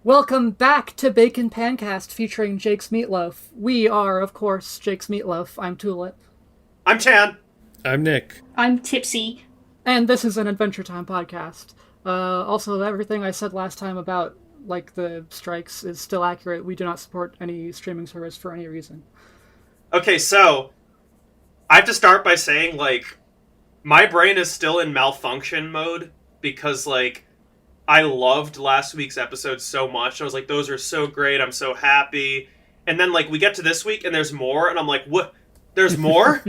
Welcome back to Bacon Pancast featuring Jake's Meatloaf. We are, of course, Jake's Meatloaf. I'm Tulip. I'm Chan. I'm Nick. I'm Tipsy. And this is an Adventure Time podcast. Also, everything I said last time about, the strikes is still accurate. We do not support any streaming service for any reason. Okay, so, I have to start by saying, my brain is still in malfunction mode because, I loved last week's episode so much. I was like, those are so great. I'm so happy. And then, we get to this week and there's more, and I'm like, what? There's more?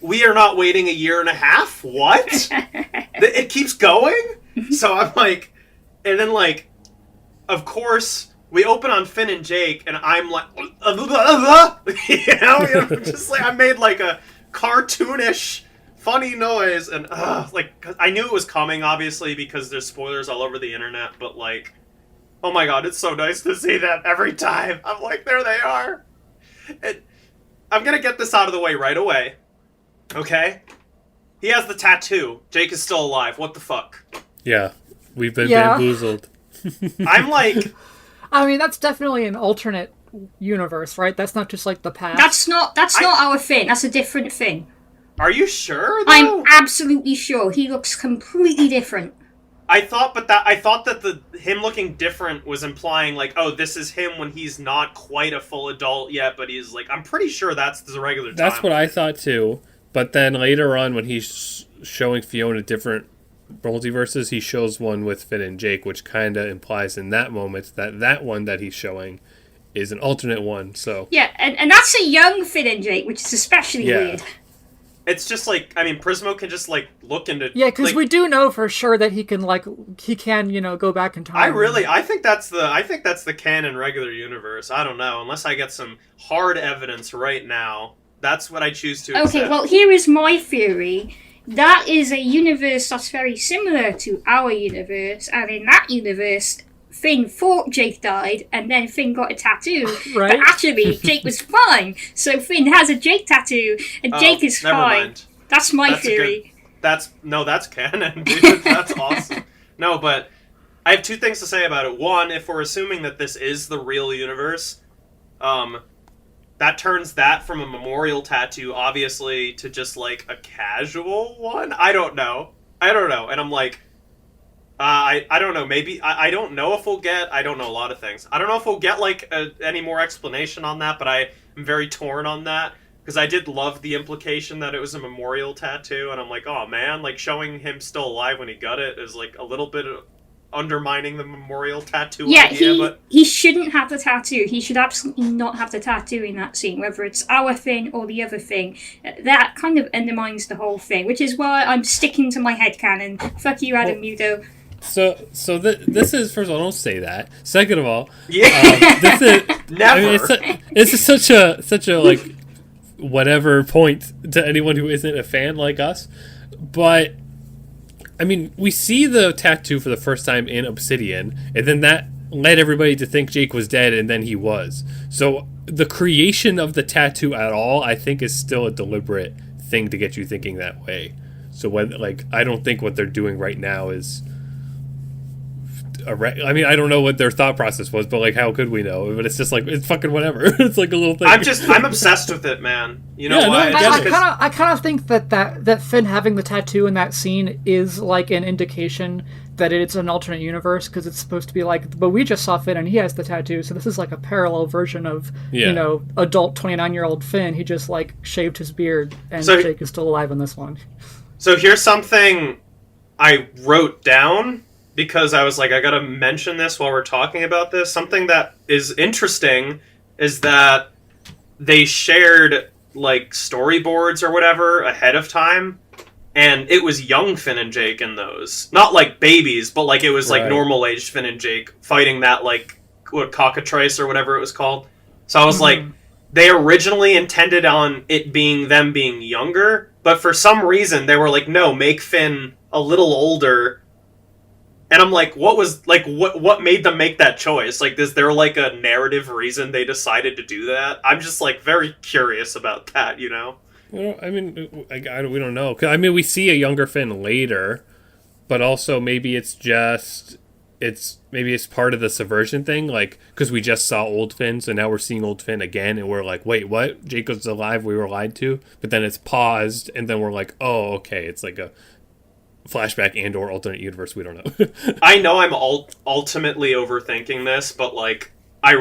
We are not waiting a year and a half? What? It keeps going? So I'm like, and then, of course, we open on Finn and Jake, and I'm like, just I made, a cartoonish funny noise, and I knew it was coming, obviously, because there's spoilers all over the internet, but oh my god, it's so nice to see that every time. I'm like, there they are. And I'm gonna get this out of the way right away. Okay? He has the tattoo. Jake is still alive. What the fuck? Yeah, we've been bamboozled. I'm like... I mean, that's definitely an alternate universe, right? That's not just, the past. That's not our Finn. That's a different Finn. Are you sure, though? I'm absolutely sure. He looks completely different. I thought that him looking different was implying, this is him when he's not quite a full adult yet, but he's, I'm pretty sure that's the regular time. That's what I thought, too. But then later on, when he's showing Fionna different multiverses, he shows one with Finn and Jake, which kind of implies in that moment that one that he's showing is an alternate one, so... Yeah, and that's a young Finn and Jake, which is especially weird. It's just Prismo can just look into... Yeah, because we do know for sure that he can go back in time. I think that's the canon regular universe. I don't know, unless I get some hard evidence right now. That's what I choose to accept. Okay, well, here is my theory. That is a universe that's very similar to our universe, and in that universe, Finn thought Jake died, and then Finn got a tattoo. Right. But actually, Jake was fine. So Finn has a Jake tattoo, and Jake is never fine. Mind. That's my theory. That's canon, dude. That's awesome. No, but I have two things to say about it. One, if we're assuming that this is the real universe, that turns that from a memorial tattoo, obviously, to just, a casual one? I don't know. And I'm like... I don't know, maybe, I don't know if we'll get, I don't know a lot of things. I don't know if we'll get, any more explanation on that, but I am very torn on that, because I did love the implication that it was a memorial tattoo, and I'm like, oh man, showing him still alive when he got it is, a little bit undermining the memorial tattoo idea, he shouldn't have the tattoo. He should absolutely not have the tattoo in that scene, whether it's our thing or the other thing. That kind of undermines the whole thing, which is why I'm sticking to my headcanon. Fuck you, Adam Mudo. So this is, first of all, don't say that. Second of all, this is never. I mean, it's such a whatever point to anyone who isn't a fan like us. But I mean, we see the tattoo for the first time in Obsidian, and then that led everybody to think Jake was dead, and then he was. So the creation of the tattoo at all, I think, is still a deliberate thing to get you thinking that way. So when I don't think what they're doing right now is. I mean, I don't know what their thought process was, but how could we know? But it's just it's fucking whatever. It's a little thing. I'm obsessed with it, man. You know why? I kind of think that Finn having the tattoo in that scene is an indication that it's an alternate universe, because it's supposed to be but we just saw Finn and he has the tattoo, so this is a parallel version of adult 29-year-old Finn. He just shaved his beard, and Jake is still alive in this one. So here's something I wrote down, because I was I gotta mention this while we're talking about this. Something that is interesting is that they shared, storyboards or whatever ahead of time, and it was young Finn and Jake in those. Not, babies, but, it was, normal-aged Finn and Jake fighting that, cockatrice or whatever it was called. So I was they originally intended on it being them being younger, but for some reason they were no, make Finn a little older. And I'm what made them make that choice? Is there a narrative reason they decided to do that? I'm just very curious about that, you know? Well, I mean, we don't know. I mean, we see a younger Finn later, but also maybe it's just maybe it's part of the subversion thing, like, because we just saw old Finn, so now we're seeing old Finn again, and we're like, wait, what? Jacob's alive, we were lied to? But then it's paused, and then we're like, oh, okay, it's like a flashback and or alternate universe, we don't know. I know I'm ultimately overthinking this, but, like, I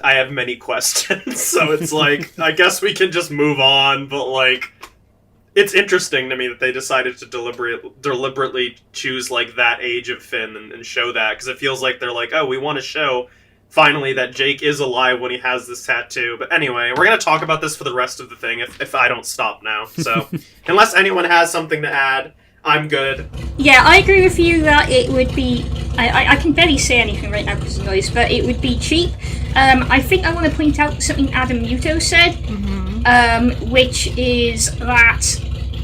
have many questions, so it's like, I guess we can just move on, but, like, it's interesting to me that they decided to deliberately choose, like, that age of Finn and show that, because it feels like they're like, oh, we want to show, finally, that Jake is alive when he has this tattoo. But anyway, we're going to talk about this for the rest of the thing if I don't stop now. So, unless anyone has something to add, I'm good. Yeah, I agree with you that it would be... I can barely say anything right now because of noise, but it would be cheap. I think I want to point out something Adam Muto said, which is that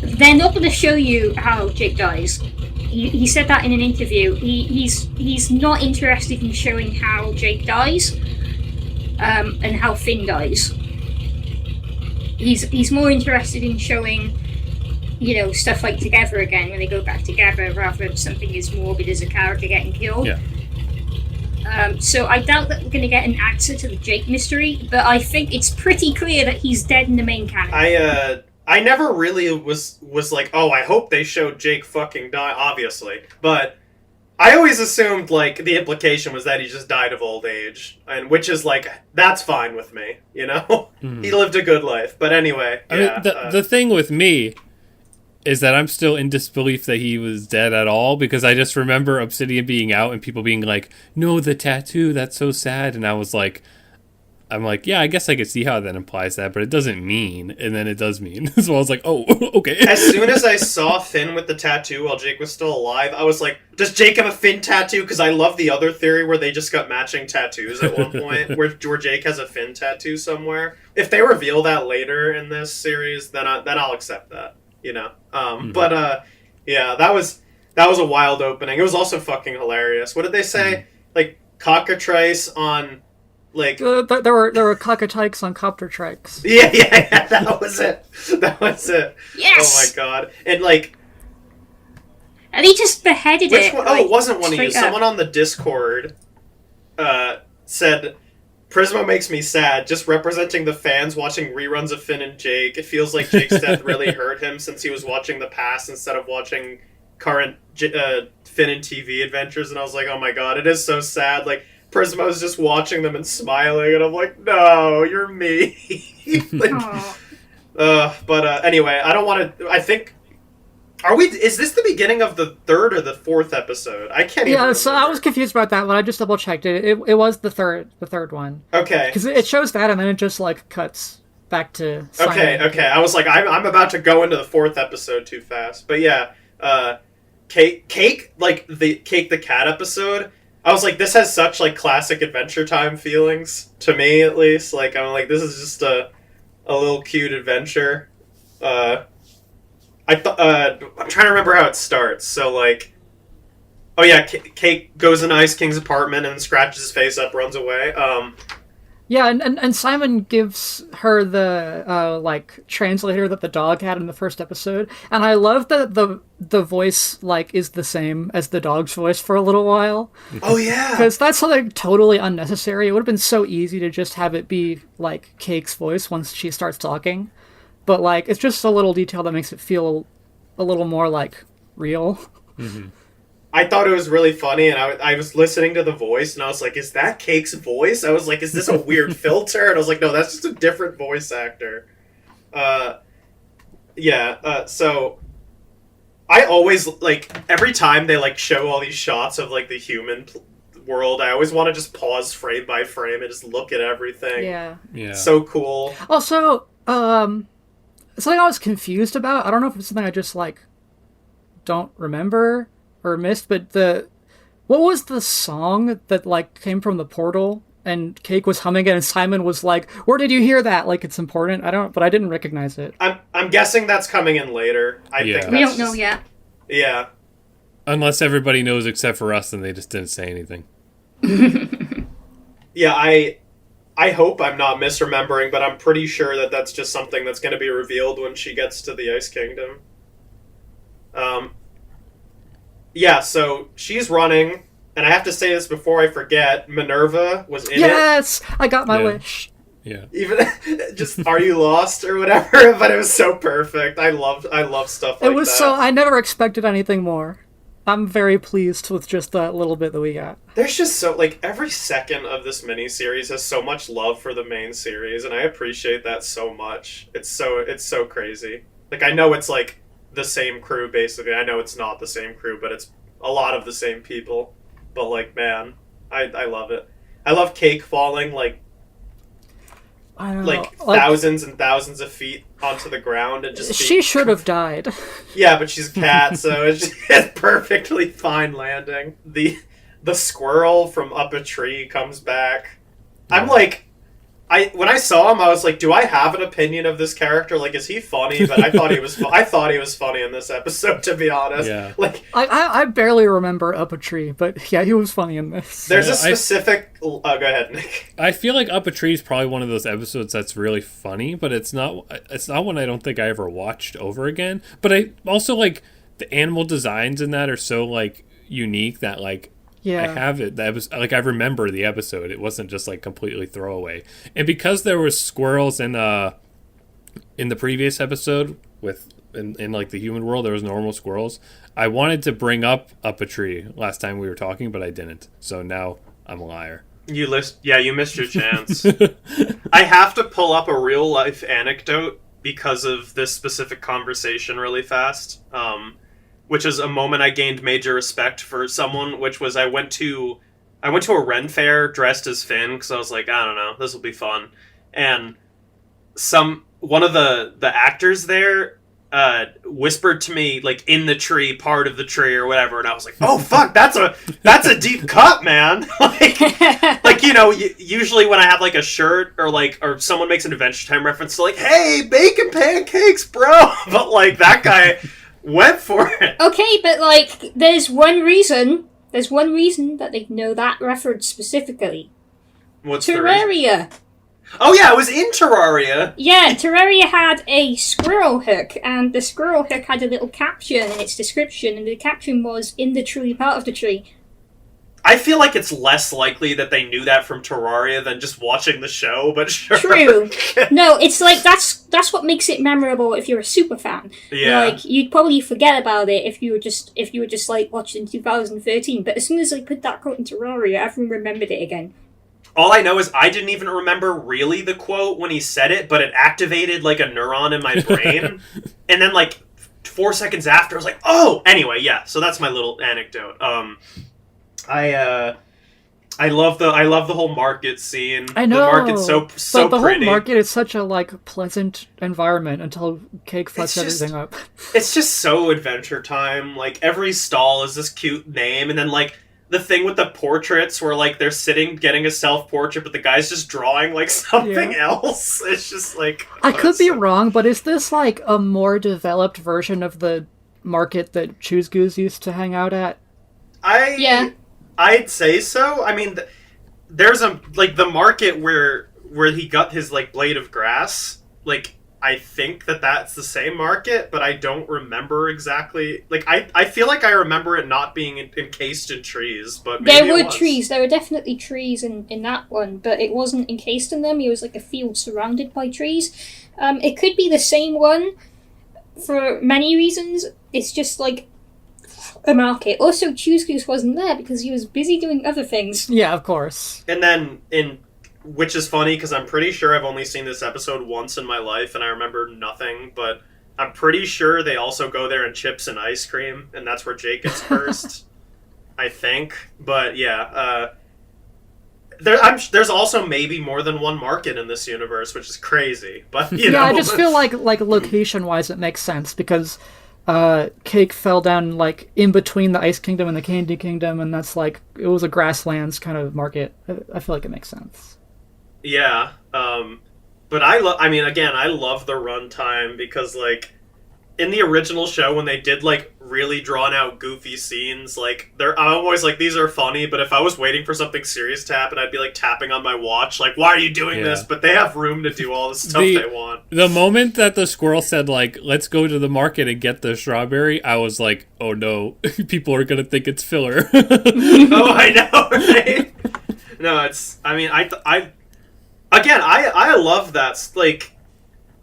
they're not going to show you how Jake dies. He said that in an interview. He's not interested in showing how Jake dies and how Finn dies. He's more interested in showing, you know, stuff like Together Again when they go back together, rather than something as morbid as a character getting killed. Yeah. So I doubt that we're going to get an answer to the Jake mystery, but I think it's pretty clear that he's dead in the main canon. I never really was like, oh, I hope they showed Jake fucking die, obviously. But I always assumed, like, the implication was that he just died of old age. And which is, like, that's fine with me, you know? He lived a good life. But anyway, I mean, the thing with me is that I'm still in disbelief that he was dead at all, because I just remember Obsidian being out and people being like, no, the tattoo, that's so sad. And I was like, yeah, I guess I could see how that implies that, but it doesn't mean, and then it does mean. So I was like, oh, okay. As soon as I saw Finn with the tattoo while Jake was still alive, I was like, does Jake have a Finn tattoo? Because I love the other theory where they just got matching tattoos at one point, where Jake has a Finn tattoo somewhere. If they reveal that later in this series, then I'll accept that, you know? But, yeah, that was a wild opening. It was also fucking hilarious. What did they say? Like, cockatrice on... Like there were cockatykes on copter trikes. Yeah, that was it. Yes! Oh my god. And like... And he just beheaded Which it. one? Like, it wasn't one of you. straight up. Someone on the Discord said, Prismo makes me sad, just representing the fans watching reruns of Finn and Jake. It feels like Jake's death really hurt him since he was watching the past instead of watching current Finn and TV adventures. And I was like, oh my god, it is so sad. Like, Prismo's just watching them and smiling, and I'm like, no, you're me. Like, anyway, I don't want to... I think... Is this the beginning of the third or the fourth episode? I can't even remember. So I was confused about that when I just double checked it. It was the third one. Okay. Because it shows that, and then it just, like, cuts back to Simon. Okay. I was like, I'm about to go into the fourth episode too fast. But yeah, Cake, like, the Cake the Cat episode... I was like, this has such, like, classic Adventure Time feelings, to me, at least. Like, I'm like, this is just a little cute adventure. I'm trying to remember how it starts. So, like, oh yeah, Cake goes in Ice King's apartment and scratches his face up, runs away. Yeah, and Simon gives her the like translator that the dog had in the first episode, and I love that the voice like is the same as the dog's voice for a little while. Oh yeah, because that's something totally unnecessary. It would have been so easy to just have it be like Cake's voice once she starts talking, but like it's just a little detail that makes it feel a little more like real. Mm-hmm. I thought it was really funny, and I was listening to the voice, and I was like, is that Cake's voice? I was like, is this a weird filter? And I was like, no, that's just a different voice actor. So I always, like, every time they, like, show all these shots of, like, the human world, I always want to just pause frame by frame and just look at everything. Yeah. So cool. Also, something I was confused about, I don't know if it's something I just, like, don't remember or missed, but what was the song that like came from the portal and Cake was humming it and Simon was like, where did you hear that? Like, it's important. But I didn't recognize it. I'm guessing that's coming in later. I think we don't know yet. Yeah. Unless everybody knows except for us and they just didn't say anything. Yeah, I hope I'm not misremembering, but I'm pretty sure that that's just something that's going to be revealed when she gets to the Ice Kingdom. Yeah, so she's running, and I have to say this before I forget, Minerva was in it. Yes, I got my Yeah. wish. Yeah. Even just Are You Lost or whatever, but it was so perfect. I love stuff like It was that. so I never expected anything more. I'm very pleased with just that little bit that we got. There's just so, like, every second of this miniseries has so much love for the main series, and I appreciate that so much. It's so crazy. Like, I know it's like the same crew basically. I know it's not the same crew, but it's a lot of the same people. But like, man, I love it. I love Cake falling like I don't know. like thousands and thousands of feet onto the ground and just She should have died. Yeah, but she's a cat, so it's perfectly fine landing. The squirrel from up a tree comes back. I'm like, when I saw him, I was like, do I have an opinion of this character? Like, is he funny? But I thought he was. I thought he was funny in this episode, to be honest. Yeah. Like, I barely remember Up a Tree, but yeah, he was funny in this. there's Yeah, a specific. Go ahead, Nick. I feel like Up a Tree is probably one of those episodes that's really funny, but it's not one I don't think I ever watched over again. But I also like the animal designs in that are so like unique that like Yeah. I have it. That was like I remember the episode. It wasn't just like completely throwaway. And because there was squirrels in the previous episode in like the human world, there was normal squirrels. I wanted to bring up a tree last time we were talking, but I didn't. So now I'm a liar. You missed your chance. I have to pull up a real life anecdote because of this specific conversation really fast. Which is a moment I gained major respect for someone, which was I went to a Ren fair dressed as Finn because I was like, I don't know, this will be fun. And one of the actors there whispered to me like in the tree, part of the tree or whatever, and I was like, oh fuck, that's a deep cut, man. like usually when I have like a shirt or someone makes an Adventure Time reference to like, hey, bacon pancakes, bro, but like that guy went for it. Okay, but like, there's one reason that they know that reference specifically. What's the reason? Terraria. Oh yeah, it was in Terraria. Yeah, Terraria had a squirrel hook, and the squirrel hook had a little caption in its description, and the caption was "in the tree, part of the tree." I feel like it's less likely that they knew that from Terraria than just watching the show, but sure. True. No, it's like that's what makes it memorable if you're a super fan. Yeah. Like, you'd probably forget about it if you were just like watching 2013. But as soon as I put that quote in Terraria, everyone remembered it again. All I know is I didn't even remember really the quote when he said it, but it activated like a neuron in my brain. And then like 4 seconds after, I was like, oh! Anyway, yeah, so that's my little anecdote. I love the whole market scene. I know. The market's so the pretty. whole market is such a like pleasant environment until Cake fucks everything up. It's just so Adventure Time. Like every stall is this cute name, and then like the thing with the portraits where like they're sitting getting a self-portrait, but the guy's just drawing like something else. It's just like I could be wrong, but is this like a more developed version of the market that Choose Goose used to hang out at? Yeah. I'd say so. I mean, there's the market where he got his like blade of grass. Like I think that's the same market, but I don't remember exactly. Like I feel like I remember it not being encased in trees, but maybe There were it was. trees. There were definitely trees in that one, but it wasn't encased in them. It was like a field surrounded by trees. It could be the same one for many reasons. It's just like a market. Also, Choose Goose wasn't there because he was busy doing other things. Yeah, of course. And then which is funny because I'm pretty sure I've only seen this episode once in my life and I remember nothing, but I'm pretty sure they also go there and chips and ice cream, and that's where Jake gets cursed. I think. But yeah, there's also maybe more than one market in this universe, which is crazy. But you know, I just feel like location-wise it makes sense because Cake fell down like in between the Ice Kingdom and the Candy Kingdom, and that's like it was a grasslands kind of market. I feel like it makes sense. Yeah, but I love the runtime because like in the original show when they did like really drawn out goofy scenes, like I'm always like, these are funny, but if I was waiting for something serious to happen, I'd be like tapping on my watch like, why are you doing this? But they have room to do all the stuff they want. The moment that the squirrel said like, let's go to the market and get the strawberry, I was like, oh no, people are gonna think it's filler. Oh, I know, right? No, it's, I mean, I love that, like,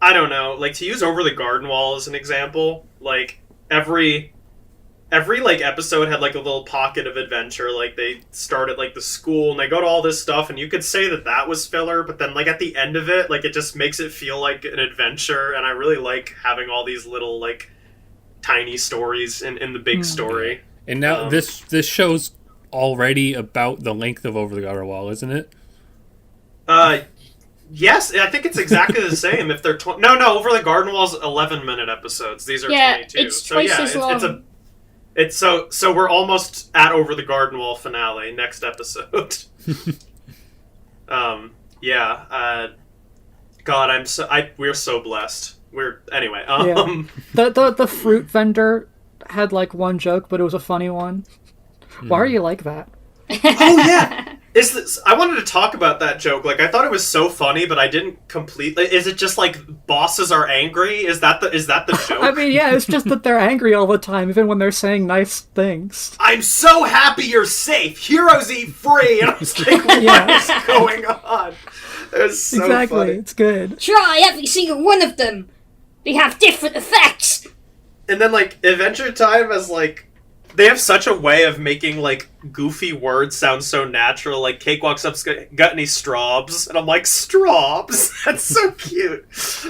I don't know, like, to use Over the Garden Wall as an example, like, every like episode had like a little pocket of adventure. Like they start at like the school and they go to all this stuff, and you could say that was filler, but then like at the end of it, like it just makes it feel like an adventure. And I really like having all these little like tiny stories in the big story. And now this show's already about the length of Over the Garden Wall, isn't it? Yes, I think it's exactly the same. If they're no, Over the Garden Wall's 11-minute episodes. These are 22. It's twice as long. It's so we're almost at Over the Garden Wall finale next episode. God, we're so blessed. Anyway. The fruit vendor had like one joke, but it was a funny one. Why are you like that? Oh yeah. I wanted to talk about that joke. Like, I thought it was so funny, but I didn't completely. Is it just like bosses are angry? Is that the joke? I mean, yeah, it's just that they're angry all the time, even when they're saying nice things. I'm so happy you're safe. Heroes eat free. And I was like, what is going on? It was so exactly. funny. It's good. Try every single one of them. They have different effects. And then like Adventure Time has like. They have such a way of making, like, goofy words sound so natural. Like, Cake walks up, got any straws? And I'm like, straws? That's so cute.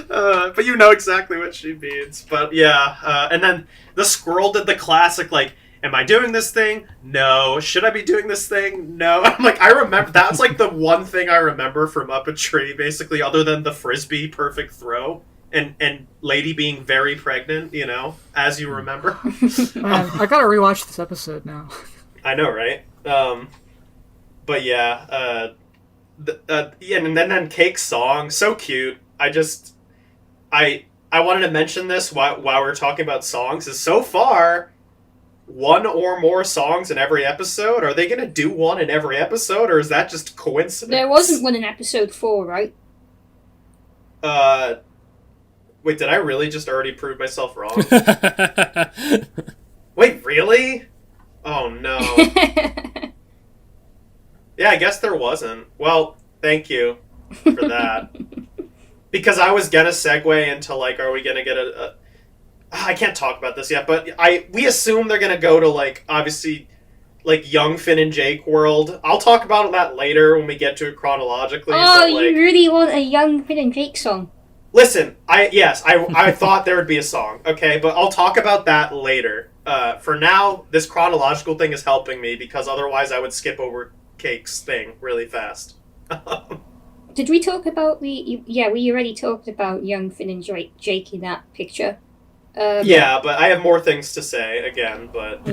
But you know exactly what she means. But, yeah. And then the squirrel did the classic, like, am I doing this thing? No. Should I be doing this thing? No. I'm like, I remember. That's, like, the one thing I remember from Muppetry, basically, other than the Frisbee perfect throw. And Lady being very pregnant, you know, as you remember. Man, I gotta rewatch this episode now. I know, right? But yeah, and then Cake's song, so cute. I wanted to mention this while we're talking about songs. Is so far one or more songs in every episode. Are they going to do one in every episode, or is that just coincidence? There wasn't one in episode 4, right? Wait, did I really just already prove myself wrong? Wait, really? Oh, no. Yeah, I guess there wasn't. Well, thank you for that. Because I was gonna segue into, like, are we gonna get I can't talk about this yet, but we assume they're gonna go to, like, obviously, like, young Finn and Jake world. I'll talk about that later when we get to it chronologically. Oh, but, like, you really want a young Finn and Jake song? Listen, I thought there would be a song, okay? But I'll talk about that later. For now, this chronological thing is helping me, because otherwise I would skip over Cake's thing really fast. Did we talk about we already talked about young Finn and Jake in that picture. Yeah, but I have more things to say, again, but...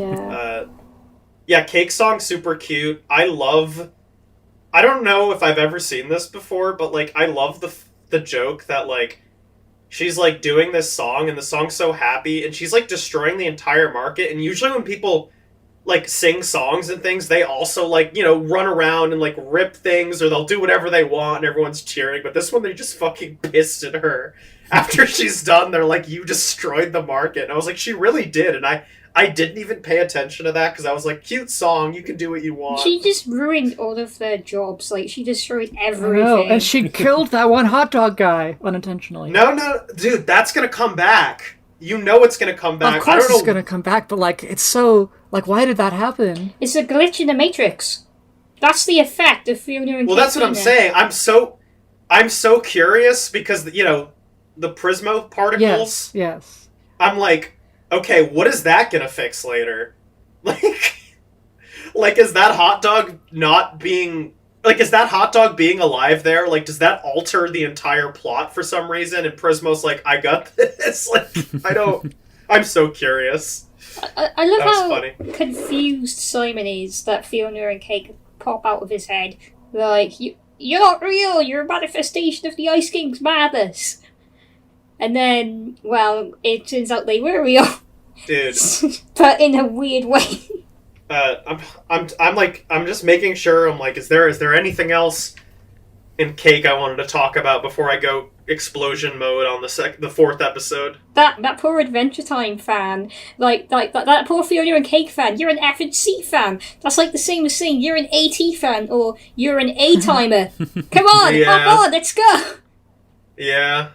Yeah. Cake song, super cute. I don't know if I've ever seen this before, but, like, I love the joke that, like, she's, like, doing this song, and the song's so happy, and she's, like, destroying the entire market, and usually when people, like, sing songs and things, they also, like, you know, run around and, like, rip things, or they'll do whatever they want, and everyone's cheering, but this one, they just fucking pissed at her. After she's done, they're like, you destroyed the market, and I was like, she really did, and I didn't even pay attention to that, because I was like, cute song, you can do what you want. She just ruined all of their jobs. Like, she destroyed everything. No, and she killed that one hot dog guy unintentionally. No, dude, that's gonna come back. You know it's gonna come back. Of course it's gonna come back, but, like, it's so... Like, why did that happen? It's a glitch in the Matrix. That's the effect of Fionna and Cake. Well, that's what I'm saying. I'm so curious, because, you know, the Prismo particles... Yes. I'm like... Okay, what is that gonna fix later? Like, is that hot dog not being... Like, is that hot dog being alive there? Like, does that alter the entire plot for some reason? And Prismo's like, I got this. Like, I don't... I'm so curious. I love how funny. confused Simon is that Fionna and Cake pop out of his head. They're like, you're not real, you're a manifestation of the Ice King's madness. And then, well, it turns out they were real. Dude. But in a weird way. I'm just making sure. I'm like, is there anything else in Cake I wanted to talk about before I go explosion mode on the 4th episode? That poor Adventure Time fan, like that poor Fionna and Cake fan. You're an FNC fan. That's like the same as saying you're an AT fan or you're an A-timer. Come on, Yeah. hop on, let's go. Yeah.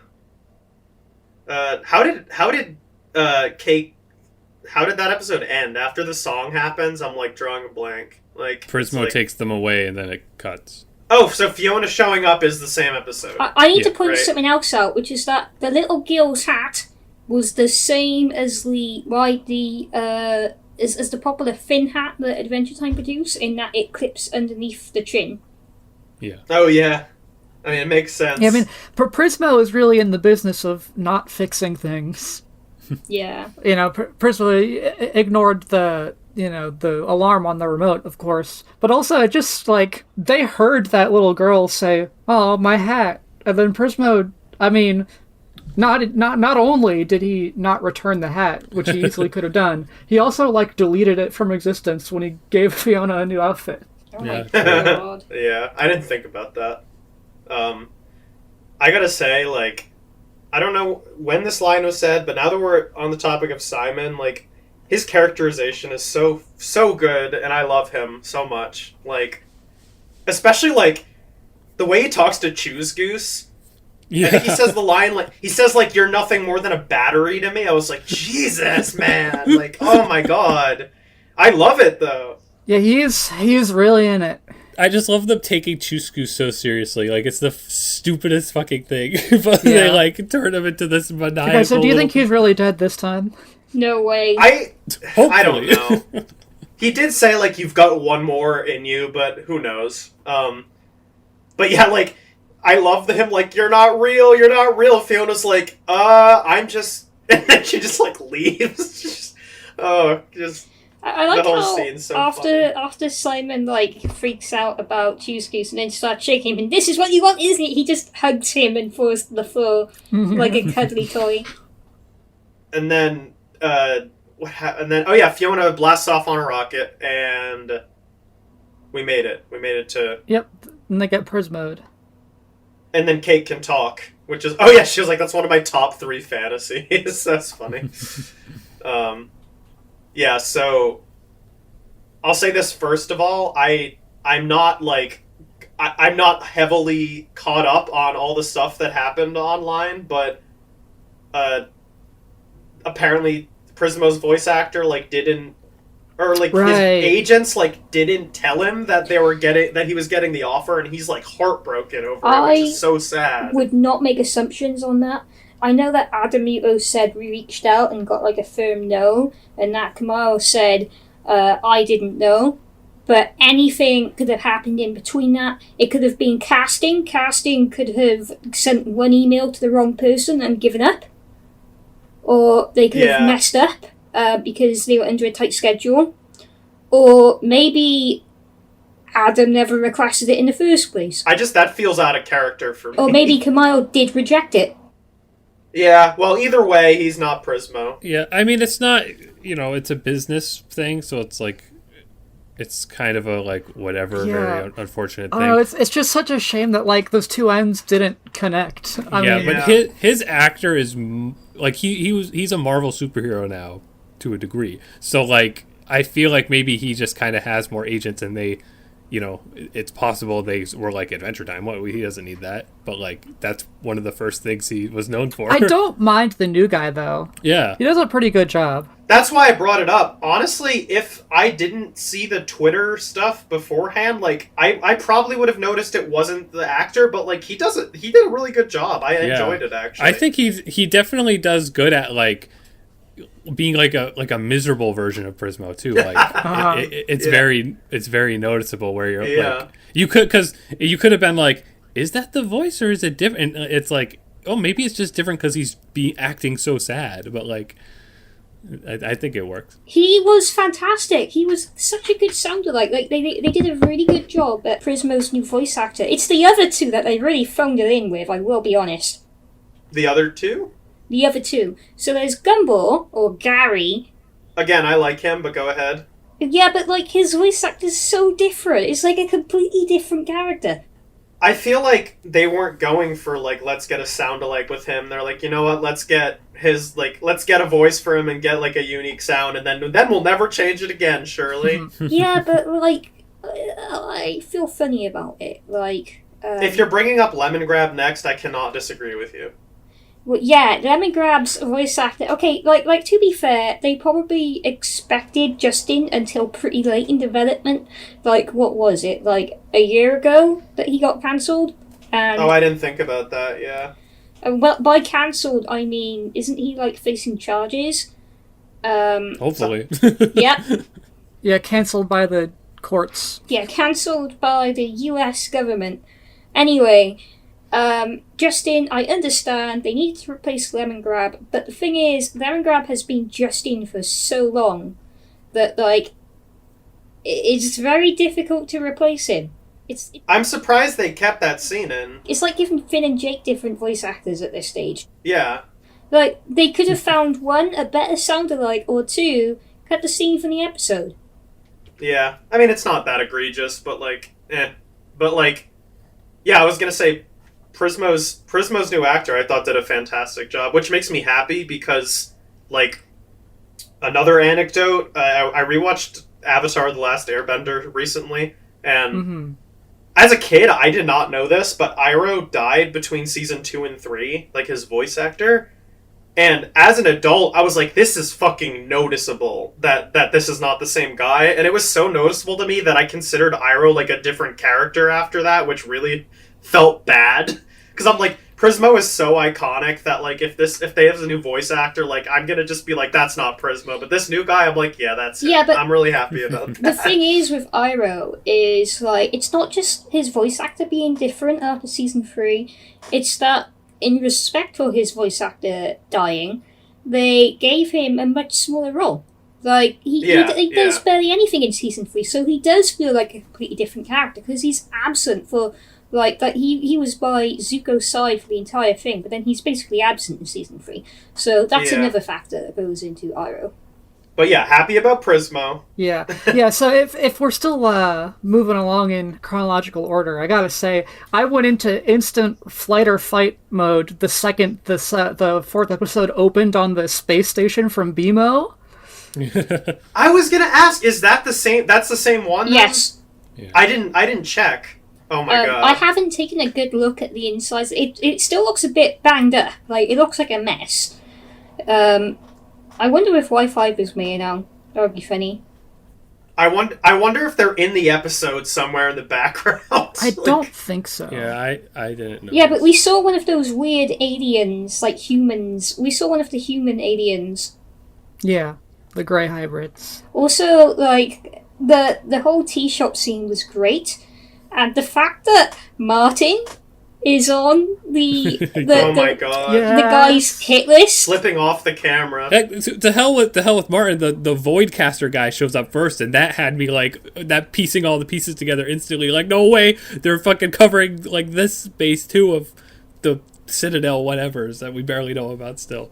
How did Cake? How did that episode end? After the song happens, I'm like drawing a blank. Like Prismo takes them away and then it cuts. Oh, so Fiona showing up is the same episode. I need to point right. something else out, which is that the little girl's hat was the same as the as the popular Finn hat that Adventure Time produced, in that it clips underneath the chin. Yeah. Oh yeah. I mean, it makes sense. Yeah, I mean, Prismo is really in the business of not fixing things. Yeah. Prismo ignored the alarm on the remote, of course. But also, it just, like, they heard that little girl say, "Oh, my hat." And then Prismo, I mean, not only did he not return the hat, which he easily could have done, he also, like, deleted it from existence when he gave Fiona a new outfit. Oh Yeah. my god. Yeah, I didn't think about that. I gotta say, like, I don't know when this line was said, but now that we're on the topic of Simon, like, his characterization is so good, and I love him so much. Like, especially, like, the way he talks to Choose Goose. Yeah. I think he says the line, like, you're nothing more than a battery to me. I was like, Jesus, man. Like, oh my god. I love it, though. Yeah, he's really in it. I just love them taking Chusku so seriously. Like, it's the stupidest fucking thing. But Yeah. they, like, turn him into this maniacal... Okay, so do you think little- he's really dead this time? No way. I don't Hopefully. know. He did say, like, you've got one more in you, but who knows? But yeah, like, I love him, like, you're not real. Fiona's like, I'm just... And then she just, like, leaves. I like the whole how scene's so funny. after Simon, like, freaks out about Choose Goose and then starts shaking him, and this is what you want, isn't it? He just hugs him and falls to the floor like a cuddly toy. And then, oh yeah, Fiona blasts off on a rocket, and we made it. We made it to... Yep, and they get Prismoed. And then Cake can talk, which is... Oh yeah, she was like, that's one of my top 3 fantasies. That's funny. Yeah, so... I'll say this first of all, I'm not, like... I'm not heavily caught up on all the stuff that happened online, but... apparently Prismo's voice actor, like, didn't... Or, like, Right. his agents, like, didn't tell him that he was getting the offer, and he's, like, heartbroken over it, which is so sad. Would not make assumptions on that. I know that Adam Muto said we reached out and got, like, a firm no, and that Kamau said, I didn't know. But anything could have happened in between that. It could have been casting. Casting could have sent one email to the wrong person and given up. Or they could have messed up because they were under a tight schedule. Or maybe Adam never requested it in the first place. That feels out of character for me. Or maybe Kamau did reject it. Yeah, well, either way, he's not Prismo. Yeah, I mean, it's not, it's a business thing, so it's like, it's kind of a, like, whatever, very unfortunate thing. Oh, it's just such a shame that, like, those two ends didn't connect. I mean, but his actor is, like, he's a Marvel superhero now, to a degree. So, like, I feel like maybe he just kind of has more agents and they, it's possible they were like, Adventure Time. What, he doesn't need that. But, like, that's one of the first things he was known for. I don't mind the new guy, though. Yeah. He does a pretty good job. That's why I brought it up. Honestly, if I didn't see the Twitter stuff beforehand, like, I probably would have noticed it wasn't the actor, but, like, he did a really good job. I enjoyed it, actually. I think he definitely does good at, like, being like a miserable version of Prismo too. Like it's very noticeable where you're like, you could have been like, is that the voice or is it different? And it's like, oh, maybe it's just different because he's acting so sad. But, like, I think it works. He was fantastic. He was such a good sounder. Like they did a really good job at Prismo's new voice actor. It's the other two that they really phoned it in with, I will be honest. The other two? The other two. So there's Gumball, or Gary. Again, I like him, but go ahead. Yeah, but like his voice actor's so different. It's like a completely different character. I feel like they weren't going for, like, let's get a sound-alike with him. They're like, you know what, let's get a voice for him and get, like, a unique sound, and then we'll never change it again, surely. Yeah, but, like, I feel funny about it. Like, if you're bringing up Lemon Grab next, I cannot disagree with you. well, yeah, Lemon Grab's voice actor. Okay, like to be fair, they probably expected Justin until pretty late in development. Like, what was it? Like a year ago that he got cancelled. And I didn't think about that. Yeah. well, by cancelled I mean, isn't he like facing charges? Hopefully. Yeah, Yeah, canceled by the courts. yeah, cancelled by the U.S. government. Anyway. Justin, I understand they needed to replace Lemon Grab, but the thing is, Lemon Grab has been Justin for so long that, like, it's very difficult to replace him. I'm surprised they kept that scene in. It's like giving Finn and Jake different voice actors at this stage. Yeah. Like, they could have found one, a better sound-alike, or two, cut the scene from the episode. Yeah. I mean, it's not that egregious, but, like, But, like, yeah, I was gonna say, Prismo's new actor, I thought, did a fantastic job, which makes me happy because, like, another anecdote, I rewatched Avatar: The Last Airbender recently, and as a kid, I did not know this, but Iroh died between season 2 and 3, like his voice actor, and as an adult, I was like, this is fucking noticeable that this is not the same guy, and it was so noticeable to me that I considered Iroh like a different character after that, which really felt bad. Because I'm like, Prismo is so iconic that, like, if they have a new voice actor, like, I'm gonna just be like, that's not Prismo. But this new guy, I'm like, yeah, that's it. But I'm really happy about that. the thing is with Iroh is, like, it's not just his voice actor being different after season 3. It's that, in respect for his voice actor dying, they gave him a much smaller role. Like, he does barely anything in season 3, so he does feel like a completely different character, because he's absent for... Like, he was by Zuko's side for the entire thing, but then he's basically absent in season 3. So that's another factor that goes into Iroh. But yeah, happy about Prismo. Yeah. So if we're still moving along in chronological order, I gotta say, I went into instant flight or fight mode the second the fourth episode opened on the space station from BMO. I was gonna ask, is that the same? That's the same one? Then? Yes. Yeah. I didn't check. Oh my god. I haven't taken a good look at the insides. It still looks a bit banged up. Like, it looks like a mess. I wonder if Wi-Fi is made now. That would be funny. I wonder if they're in the episode somewhere in the background. I don't think so. Yeah, I didn't know. Yeah, but we saw one of those weird aliens, like humans. We saw one of the human aliens. Yeah, the grey hybrids. Also, like, the whole tea shop scene was great. And the fact that Martin is on the oh my god, the guy's hit list, slipping off the camera. Heck, to hell with Martin. The Voidcaster guy shows up first, and that had me like that piecing all the pieces together instantly. Like, no way, they're fucking covering like this space too of the Citadel whatevers that we barely know about still.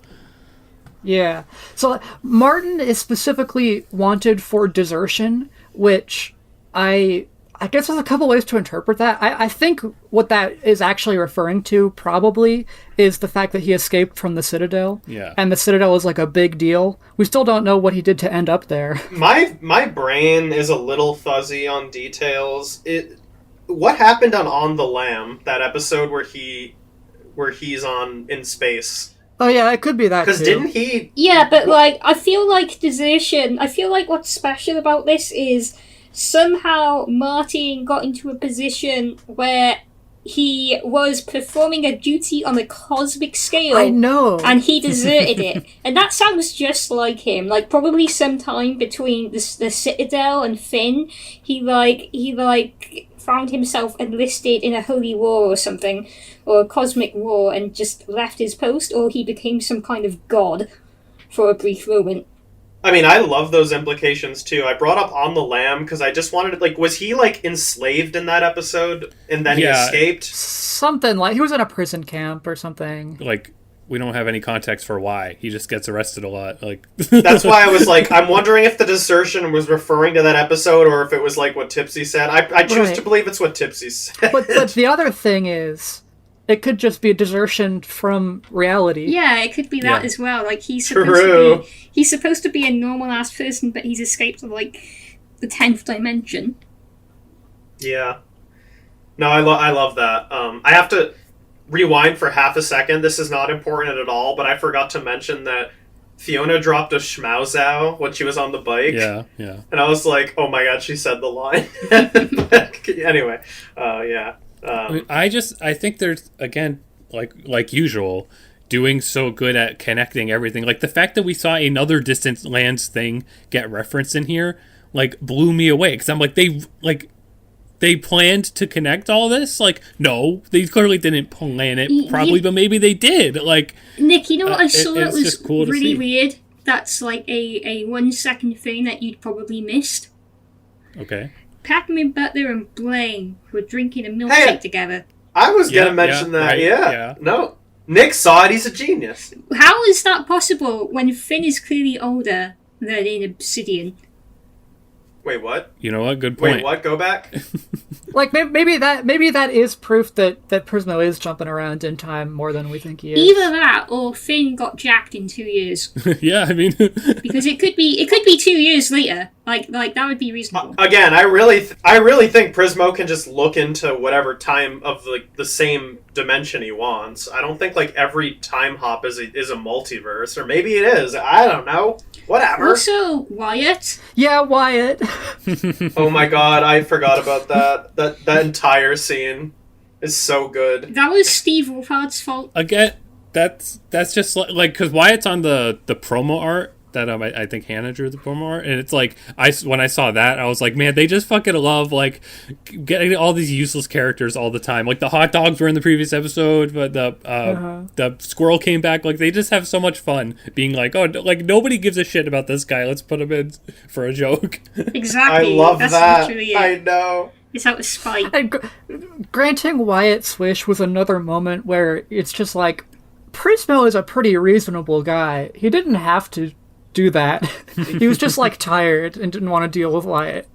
Yeah. So Martin is specifically wanted for desertion, which I guess there's a couple ways to interpret that. I think what that is actually referring to probably is the fact that he escaped from the Citadel. Yeah. And the Citadel is like a big deal. We still don't know what he did to end up there. My brain is a little fuzzy on details. What happened on the Lamb, that episode where he's in space? Oh yeah, it could be that Because too. didn't he? Yeah, but like, I feel like desertion. I feel like what's special about this is somehow Martin got into a position where he was performing a duty on a cosmic scale. I know. And he deserted it. And that sounds just like him. Like, probably sometime between the Citadel and Finn, he found himself enlisted in a holy war or something, or a cosmic war, and just left his post, or he became some kind of god for a brief moment. I mean, I love those implications too. I brought up On the Lamb because I just wanted to, like, was he like enslaved in that episode and then he escaped? Something like he was in a prison camp or something. Like we don't have any context for why. He just gets arrested a lot. Like That's why I was like, I'm wondering if the desertion was referring to that episode or if it was like what Tipsy said. I choose to believe it's what Tipsy said. But the other thing is, it could just be a desertion from reality. Yeah, it could be that Yeah. as well. Like he's True. supposed to be a normal ass person, but he's escaped to like the 10th dimension. Yeah. No, I love that. I have to rewind for half a second. This is not important at all, but I forgot to mention that Fiona dropped a schmauzow when she was on the bike. yeah. And I was like, oh my god, she said the line. Anyway, yeah. I think there's, again, like usual, doing so good at connecting everything. Like the fact that we saw another Distant Lands thing get referenced in here, like blew me away. Because I'm like, they planned to connect all this? Like, no, they clearly didn't plan it, probably, but maybe they did. Like, Nick, you know what I saw that it's was just cool to really see. weird? That's like a 1 second thing that you'd probably missed. okay. Padme Butler and Blaine were drinking a milkshake together. I was Yeah, going to mention yeah, that, right, yeah. yeah. No. Nick saw it, he's a genius. How is that possible when Finn is clearly older than in Obsidian? Wait, what? You know what? Good point. Wait, what? Go back? Like maybe that is proof that Prismo is jumping around in time more than we think he is. Either that or Finn got jacked in 2 years. Yeah, I mean, Because it could be 2 years later. Like that would be reasonable. Again, I really think Prismo can just look into whatever time of like the same dimension he wants. I don't think like every time hop is a multiverse, or maybe it is. I don't know. Whatever. Also, Wyatt. Yeah, Wyatt. Oh my god, I forgot about that. That entire scene is so good. That was Steve Wolfhard's fault. again, that's just like because Wyatt's on the promo art that I think Hannah drew the promo art, and it's like when I saw that, I was like, man, they just fucking love like getting all these useless characters all the time. Like the hot dogs were in the previous episode, but the squirrel came back. Like they just have so much fun being like, oh, like nobody gives a shit about this guy. Let's put him in for a joke. Exactly. I love That's that. literally it. I know. It's out of spite. And granting Wyatt's wish was another moment where it's just like, Prismo is a pretty reasonable guy. He didn't have to do that. He was just like tired and didn't want to deal with Wyatt.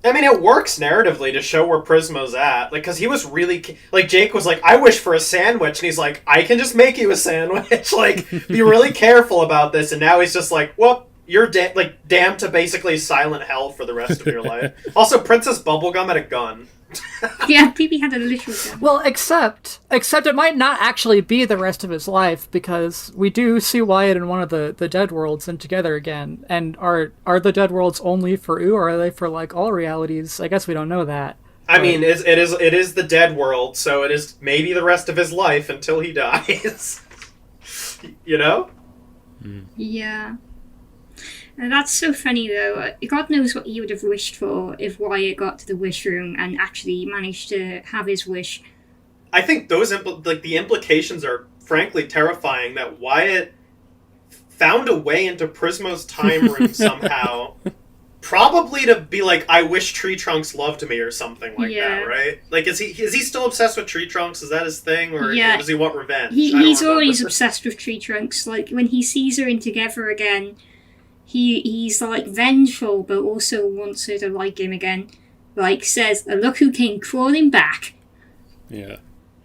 I mean, it works narratively to show where Prismo's at. Like, because he was really... Like, Jake was like, I wish for a sandwich. And he's like, I can just make you a sandwich. Like, be really careful about this. And now he's just like, well, you're damned to basically silent hell for the rest of your life. Also, Princess Bubblegum had a gun. Yeah, Phoebe had a literal gun. Well, except it might not actually be the rest of his life, because we do see Wyatt in one of the dead worlds and together again. And are the dead worlds only for Ooh, or are they for like all realities? I guess we don't know that. I mean, it is the dead world, so it is maybe the rest of his life until he dies. You know? Yeah. And that's so funny though. God knows what he would have wished for if Wyatt got to the wish room and actually managed to have his wish. I think those the implications are frankly terrifying. That Wyatt found a way into Prismo's time room somehow, probably to be like, I wish Tree Trunks loved me or something like that, right? Like, is he still obsessed with Tree Trunks? Is that his thing, or does he want revenge? He's always obsessed with Tree Trunks. Like when he sees her in Together again, he's like vengeful, but also wants her to like him again. Like says, "Look who came crawling back." Yeah.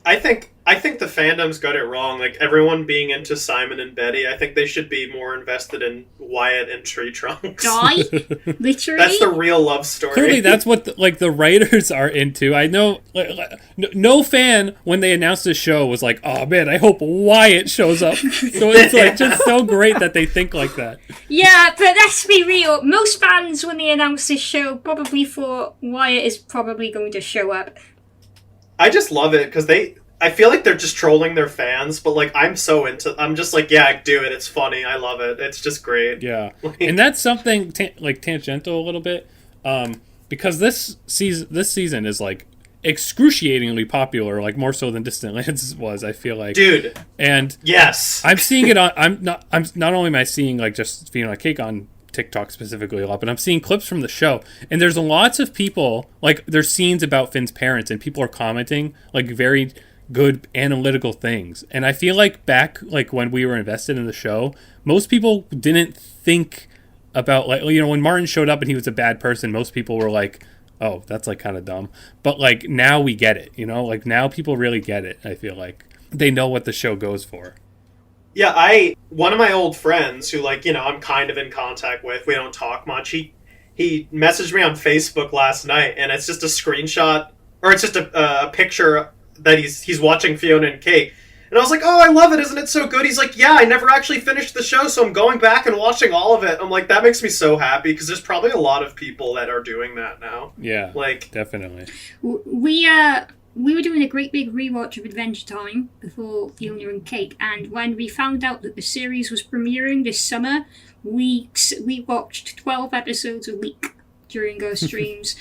I think the fandom's got it wrong. Like, everyone being into Simon and Betty, I think they should be more invested in Wyatt and Tree Trunks. Die? Literally? That's the real love story. Clearly, that's what the writers are into. I know, no fan when they announced the show was like, "Oh man, I hope Wyatt shows up." So it's like just so great that they think like that. Yeah, but let's be real. Most fans, when they announce this show, probably thought Wyatt is probably going to show up. I just love it because I feel like they're just trolling their fans, but like I'm just like, yeah, do it. It's funny. I love it. It's just great. Yeah, and that's something tangential a little bit, because this season is like excruciatingly popular, like more so than Distant Lands was. I feel like, dude, and yes, I'm seeing it on. I'm not only am I seeing like just Fionna and Cake on TikTok specifically a lot, but I'm seeing clips from the show, and there's lots of people, like there's scenes about Finn's parents, and people are commenting like very good analytical things. And I feel like back like when we were invested in the show, most people didn't think about like, you know, when Martin showed up and he was a bad person, most people were like, oh, that's like kind of dumb. But like now we get it, you know, like now people really get it. I feel like they know what the show goes for. Yeah, one of my old friends who, like, you know, I'm kind of in contact with, we don't talk much, he messaged me on Facebook last night, and it's just a screenshot, or it's just a picture that he's watching Fionna and Cake. And I was like, oh, I love it, isn't it so good? He's like, yeah, I never actually finished the show, so I'm going back and watching all of it. I'm like, that makes me so happy, because there's probably a lot of people that are doing that now. Yeah, like, definitely. We were doing a great big rewatch of Adventure Time before Fionna and Cake, and when we found out that the series was premiering this summer, we watched 12 episodes a week during our streams,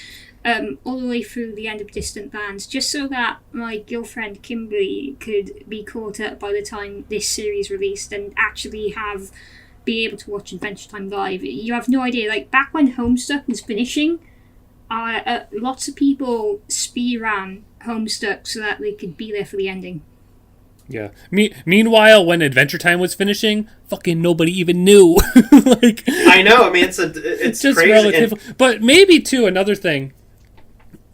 all the way through the end of Distant Lands, just so that my girlfriend Kimberly could be caught up by the time this series released and actually be able to watch Adventure Time live. You have no idea, like back when Homestuck was finishing, lots of people speedran Homestuck so that they could be there for the ending. Yeah. Meanwhile, when Adventure Time was finishing, fucking nobody even knew. Like, I know. I mean, it's just crazy. relative. But maybe too another thing,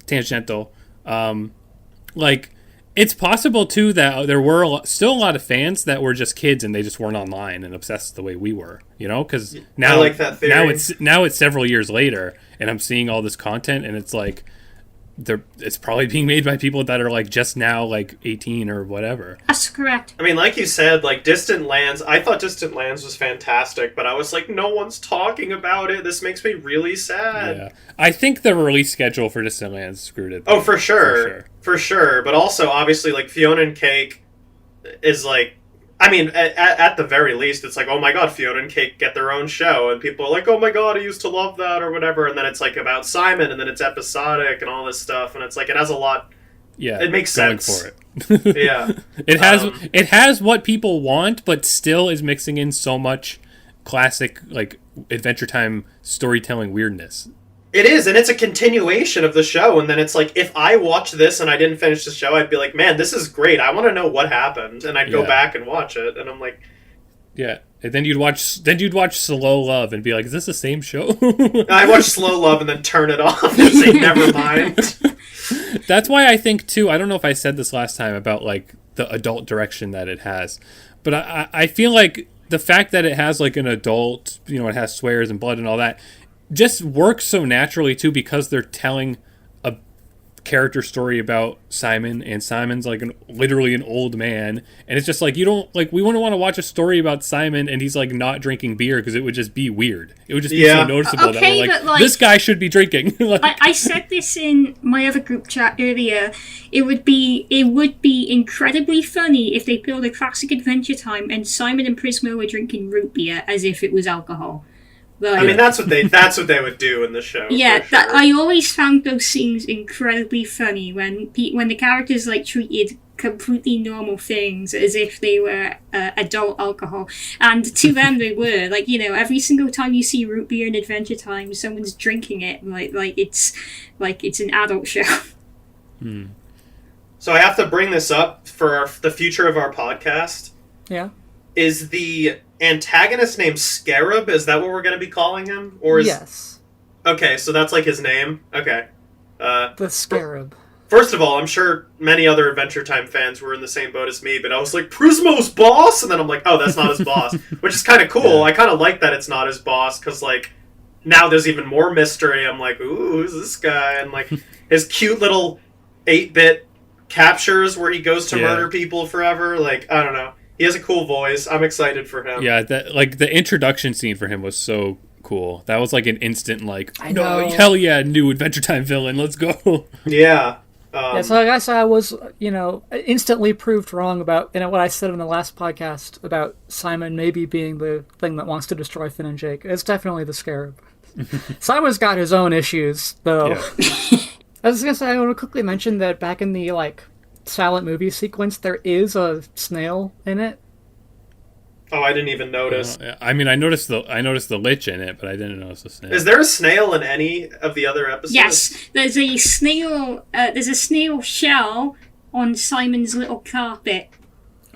tangential. Like, it's possible too that there were still a lot of fans that were just kids and they just weren't online and obsessed the way we were. You know, because now I like that theory. now it's several years later, and I'm seeing all this content, and it's like. It's probably being made by people that are like just now like 18 or whatever. That's correct. I mean, like you said, like Distant Lands, I thought Distant Lands was fantastic, but I was like, no one's talking about it. This makes me really sad. Yeah. I think the release schedule for Distant Lands screwed it. Oh, for sure. For sure. But also, obviously, like Fionna and Cake is like, I mean, at the very least, it's like, oh my god, Fionna and Cake get their own show, and people are like, oh my god, I used to love that, or whatever, and then it's like about Simon, and then it's episodic, and all this stuff, and it's like, it has a lot, it makes sense. For it. Yeah. It has what people want, but still is mixing in so much classic, like, Adventure Time storytelling weirdness. It is, and it's a continuation of the show, and then it's like, if I watch this and I didn't finish the show, I'd be like, man, this is great, I want to know what happened, and I'd go back and watch it, and I'm like... Yeah, and then you'd watch Slow Love and be like, is this the same show? I watch Slow Love and then turn it off and say, never mind. That's why I think, too, I don't know if I said this last time about, like, the adult direction that it has, but I feel like the fact that it has, like, an adult, you know, it has swears and blood and all that, just works so naturally too, because they're telling a character story about Simon, and Simon's like literally an old man, and it's just like, you don't like, we wouldn't want to watch a story about Simon and he's like not drinking beer, because it would just be weird. It would just be so noticeable that we're like, this guy should be drinking. Like, I said this in my other group chat earlier. It would be incredibly funny if they pulled a classic Adventure Time and Simon and Prismo were drinking root beer as if it was alcohol. Like, I mean, that's what they would do in the show. Yeah, sure. I always found those scenes incredibly funny when the characters like treated completely normal things as if they were adult alcohol, and to them they were. Like, you know, every single time you see root beer in Adventure Time, someone's drinking it like it's an adult show. So I have to bring this up for the future of our podcast. Yeah. Is the antagonist named Scarab? Is that what we're going to be calling him? Or is... Yes. Okay, so that's like his name? Okay. The Scarab. First of all, I'm sure many other Adventure Time fans were in the same boat as me, but I was like, Prismo's boss? And then I'm like, oh, that's not his boss. Which is kind of cool. Yeah. I kind of like that it's not his boss, because, like, now there's even more mystery. I'm like, ooh, who's this guy? And, like, his cute little 8-bit captures where he goes to murder people forever. Like, I don't know. He has a cool voice. I'm excited for him. Yeah, that, like, the introduction scene for him was so cool. That was like an instant, like, I know. Hell yeah, new Adventure Time villain, let's go. Yeah. So I guess I was, instantly proved wrong about what I said in the last podcast about Simon maybe being the thing that wants to destroy Finn and Jake. It's definitely the Scarab. Simon's got his own issues, though. Yeah. I was going to say, I want to quickly mention that back in the, silent movie sequence, there is a snail in it. Oh, I didn't even notice. I mean, I noticed the lich in it, but I didn't notice the snail. Is there a snail in any of the other episodes? Yes, there's a snail. There's a snail shell on Simon's little carpet.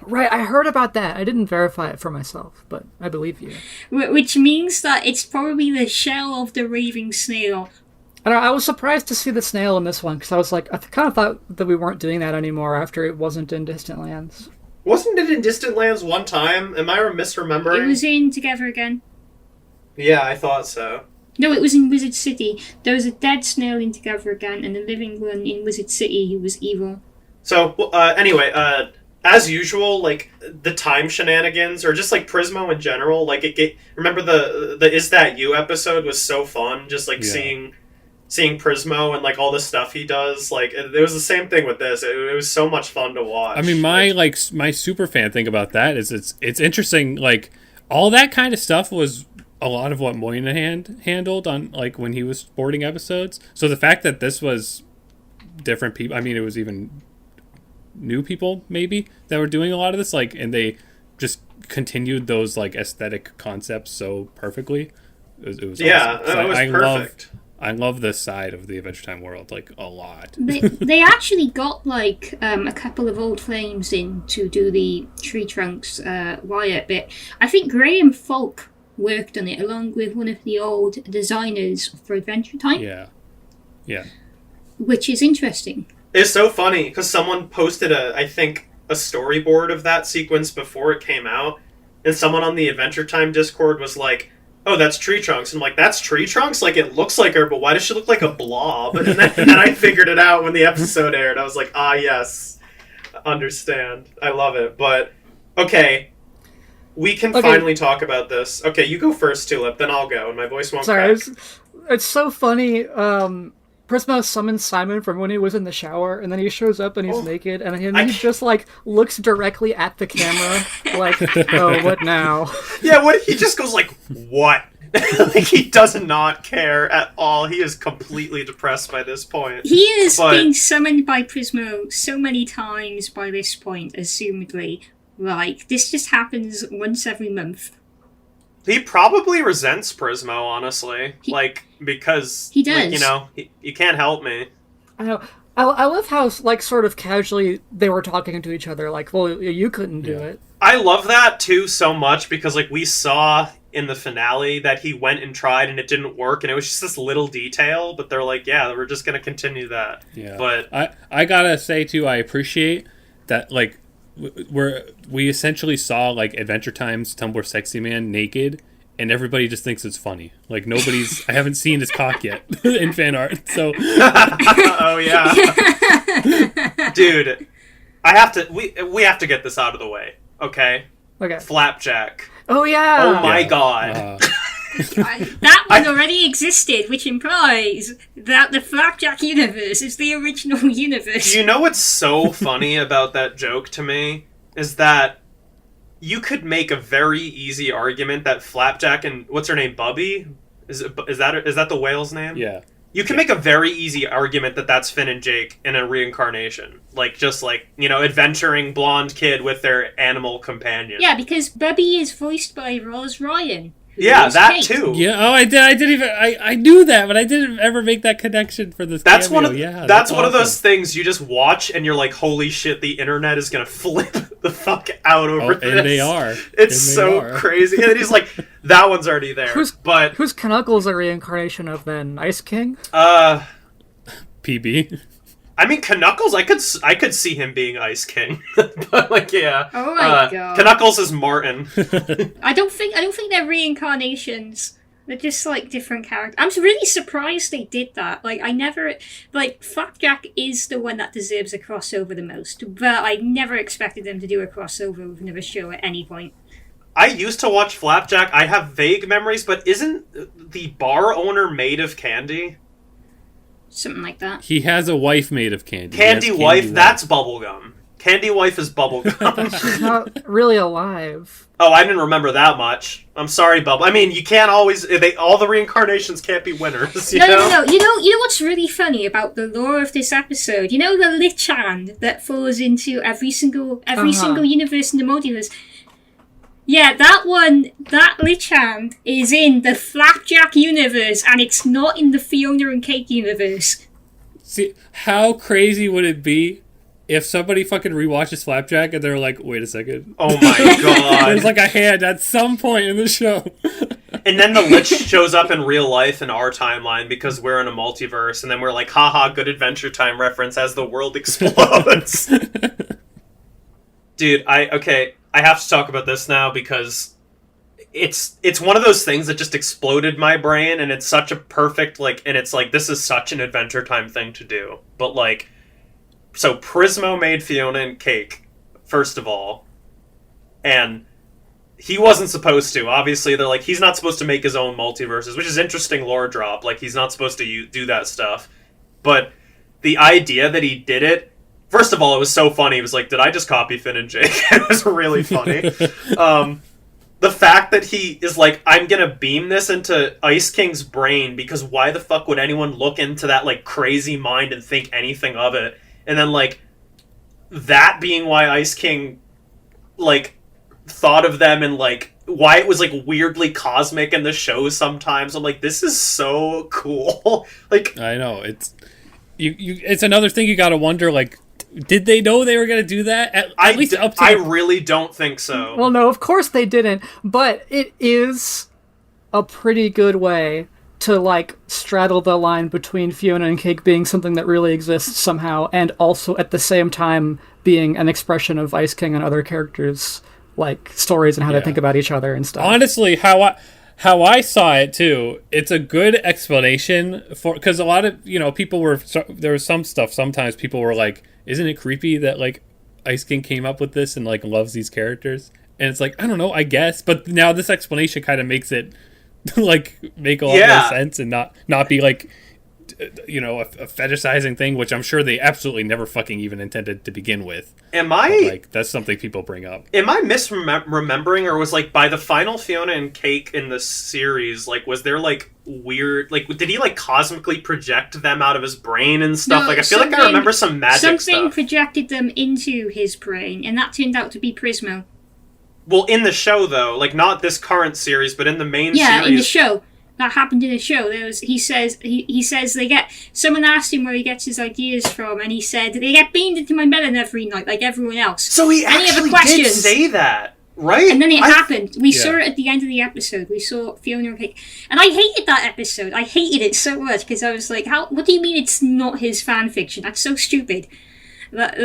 Right, I heard about that. I didn't verify it for myself, but I believe you. Which means that it's probably the shell of the raving snail. I was surprised to see the snail in this one, because I was like, I kind of thought that we weren't doing that anymore after it wasn't in Distant Lands. Wasn't it in Distant Lands one time? Am I misremembering? It was in Together Again. Yeah, I thought so. No, it was in Wizard City. There was a dead snail in Together Again, and a living one in Wizard City who was evil. So, anyway, as usual, like, the time shenanigans, or just, like, Prismo in general, like, remember the Is That You episode was so fun, just, like, seeing Prismo and, like, all the stuff he does. Like, it was the same thing with this. It was so much fun to watch. I mean, my super fan thing about that is it's interesting, like, all that kind of stuff was a lot of what Moynihan handled on, like, when he was boarding episodes. So the fact that this was different people, I mean, it was even new people maybe that were doing a lot of this, like, and they just continued those, like, aesthetic concepts so perfectly. It was yeah, awesome. So it was perfect. I love this side of the Adventure Time world, like, a lot. They actually got, like, a couple of old flames in to do the Tree Trunks Wyatt bit. I think Graham Falk worked on it along with one of the old designers for Adventure Time. Yeah. Which is interesting. It's so funny, because someone posted I think, a storyboard of that sequence before it came out, and someone on the Adventure Time Discord was like, oh, that's Tree Trunks. And I'm like, that's Tree Trunks? Like, it looks like her, but why does she look like a blob? And then I figured it out when the episode aired. I was like, yes, understand. I love it. But, okay, we can finally talk about this. Okay, you go first, Tulip, then I'll go, and my voice won't crack. It's so funny. Prismo summons Simon from when he was in the shower, and then he shows up and he's naked, and he just, like, looks directly at the camera, like, oh, what now? Yeah, what? He just goes like, what? Like, he does not care at all. He is completely depressed by this point. He is being summoned by Prismo so many times by this point, assumedly. Like, this just happens once every month. He probably resents Prismo, honestly. Because... He does. Like, you know, you can't help me. I know. I love how, like, sort of casually they were talking to each other, like, well, you couldn't do it. I love that, too, so much, because, like, we saw in the finale that he went and tried and it didn't work, and it was just this little detail, but they're like, yeah, we're just going to continue that. Yeah. But I gotta say, too, I appreciate that, like, we essentially saw, like, Adventure Time's Tumblr Sexy Man naked, and everybody just thinks it's funny. Like, I haven't seen his cock yet in fan art, so. Oh, yeah. Dude, we have to get this out of the way, okay? Okay. Flapjack. Oh, yeah! Oh, my God. That one already existed, which implies that the Flapjack universe is the original universe. You know what's so funny about that joke to me? Is that you could make a very easy argument that Flapjack and, what's her name, Bubby? Is that the whale's name? Yeah. You can make a very easy argument that that's Finn and Jake in a reincarnation. Like, just like, you know, adventuring blonde kid with their animal companion. Yeah, because Bubby is voiced by Roz Ryan. Yeah, that too. Yeah, I didn't even I knew that, but I didn't ever make that connection for this That's cameo. That's one of those things you just watch and you're like, holy shit, the internet is gonna flip the fuck out over this. And they are. It's so crazy. And he's like, that one's already there. Who's Knuckles a reincarnation of then? Ice King? PB. I mean, Knuckles, I could see him being Ice King, but like, yeah. Oh my god. Knuckles is Martin. I don't think they're reincarnations. They're just like different characters. I'm really surprised they did that. Like, Flapjack is the one that deserves a crossover the most, but I never expected them to do a crossover with another show at any point. I used to watch Flapjack. I have vague memories, but isn't the bar owner made of candy? Something like that. He has a wife made of candy. Candy wife, that's bubblegum. Candy wife is bubblegum. She's not really alive. Oh, I didn't remember that much. I'm sorry, Bubble. I mean, you can't always... all the reincarnations can't be winners, you know? No. You know what's really funny about the lore of this episode? You know the Lich Hand that falls into every single universe in the multiverse? Yeah, that Lich Hand is in the Flapjack universe, and it's not in the Fionna and Cake universe. See, how crazy would it be if somebody fucking rewatches Flapjack and they're like, wait a second. Oh my god. There's like a hand at some point in the show. And then the Lich shows up in real life in our timeline because we're in a multiverse, and then we're like, haha, good Adventure Time reference as the world explodes. Dude, I have to talk about this now because it's one of those things that just exploded my brain, and it's such a perfect, like, and it's like, this is such an Adventure Time thing to do. But, like, so Prismo made Fionna and Cake, first of all, and he wasn't supposed to. Obviously, they're like, he's not supposed to make his own multiverses, which is interesting lore drop. Like, he's not supposed to do that stuff. But the idea that he did it, first of all, it was so funny. It was like, did I just copy Finn and Jake? It was really funny. The fact that he is like, I'm gonna beam this into Ice King's brain, because why the fuck would anyone look into that, like, crazy mind and think anything of it? And then, like, that being why Ice King, like, thought of them, and, like, why it was, like, weirdly cosmic in the show sometimes. I'm like, this is so cool. Like, I know, it's it's another thing you gotta wonder, like, did they know they were gonna do that? At least up to... I really don't think so. Well, no, of course they didn't, but it is a pretty good way to, like, straddle the line between Fionna and Cake being something that really exists somehow, and also at the same time being an expression of Ice King and other characters, like, stories and how they think about each other and stuff. Honestly, how I saw it too, it's a good explanation for, because a lot of, people there was some stuff, sometimes people were like, isn't it creepy that, like, Ice King came up with this and, like, loves these characters? And it's like, I don't know, I guess, but now this explanation kind of makes it like, make a lot more sense, and not be like, a fetishizing thing, which I'm sure they absolutely never fucking even intended to begin with. Like, that's something people bring up. Am I misremembering, or was, like, by the final Fionna and Cake in the series, like, was there, like, weird, like, did he, like, cosmically project them out of his brain and stuff? No, like, I feel like I remember some magic stuff. Something projected them into his brain, and that turned out to be Prismo. Well, in the show, though, like, not this current series, but in the main series. Yeah, in the show. That happened in the show. He says they get, someone asked him where he gets his ideas from, and he said, they get beamed into my melon every night, like everyone else. So he actually did say that, right? And then it happened. We saw it at the end of the episode. We saw Fionna and Cake. And I hated that episode. I hated it so much, because I was like, what do you mean it's not his fan fiction? That's so stupid. But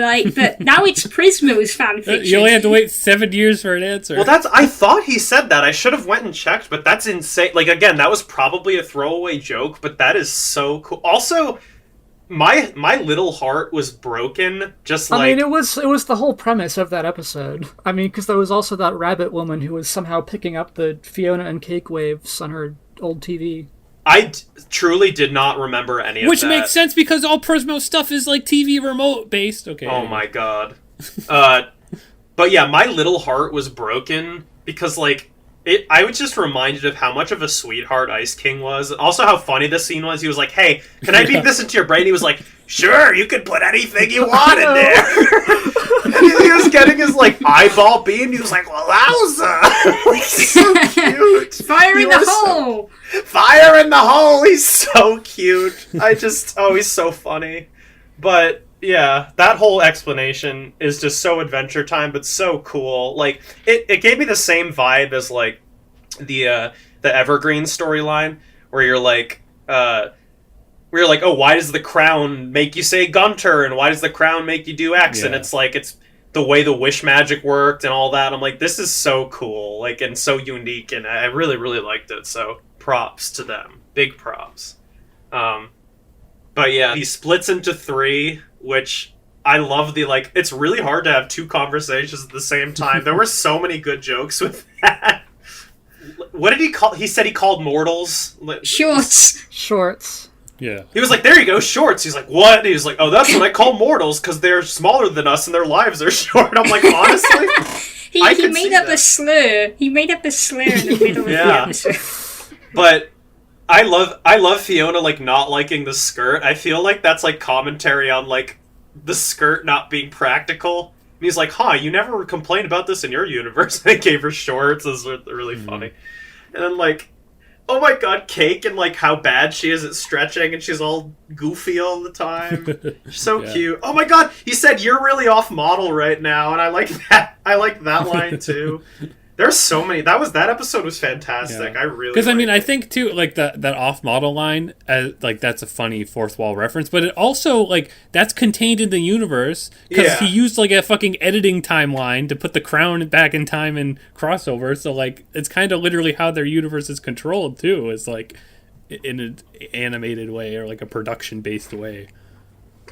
now it's Prismo's fanfiction. You only have to wait 7 years for an answer. Well, I thought he said that. I should have went and checked, but that's insane. Like, again, that was probably a throwaway joke, but that is so cool. Also, my little heart was broken. I mean, it was the whole premise of that episode. I mean, because there was also that rabbit woman who was somehow picking up the Fionna and Cake waves on her old TV. I truly did not remember any of that. Which makes sense, because all Prismo stuff is, like, TV remote based. Okay. Oh my god. But yeah, my little heart was broken because, like, I was just reminded of how much of a sweetheart Ice King was. Also, how funny this scene was. He was like, "Hey, can I beam this into your brain?" He was like, "Sure, you can put anything you want in there." And he was getting his, like, eyeball beamed. He was like, "Wowza!" Like, so cute. Fire in the hole. Fire in the hole. He's so cute. He's so funny. But yeah, that whole explanation is just so Adventure Time, but so cool. Like, it gave me the same vibe as, like, the Evergreen storyline, where you're like, oh, why does the crown make you say Gunter, and why does the crown make you do X? Yeah. And it's like, it's the way the wish magic worked and all that. I'm like, this is so cool, like, and so unique, and I really, really liked it. So props to them, big props. But yeah, he splits into 3, which I love. It's really hard to have 2 conversations at the same time. There were so many good jokes with that. What did he call? He said he called mortals Shorts. Yeah. He was like, there you go, shorts. He's like, what? And he was like, oh, that's what I call mortals, because they're smaller than us and their lives are short. I'm like, honestly? He made up a slur. He made up a slur in the middle of the episode. But I love Fionna, like, not liking the skirt. I feel like that's, like, commentary on, like, the skirt not being practical. And he's like, you never complained about this in your universe. And he gave her shorts. It was really funny. And then, like, Oh my god, Cake and like how bad she is at stretching and she's all goofy all the time. She's so cute. Oh my god, he said you're really off model right now, and I like that. I like that line too. There's so many. That episode was fantastic. I really because I mean liked I think too like that off model line like that's a funny fourth wall reference, but it also like that's contained in the universe because he used like a fucking editing timeline to put the crown back in time and crossover. So like it's kind of literally how their universe is controlled too. It's like in an animated way or like a production based way.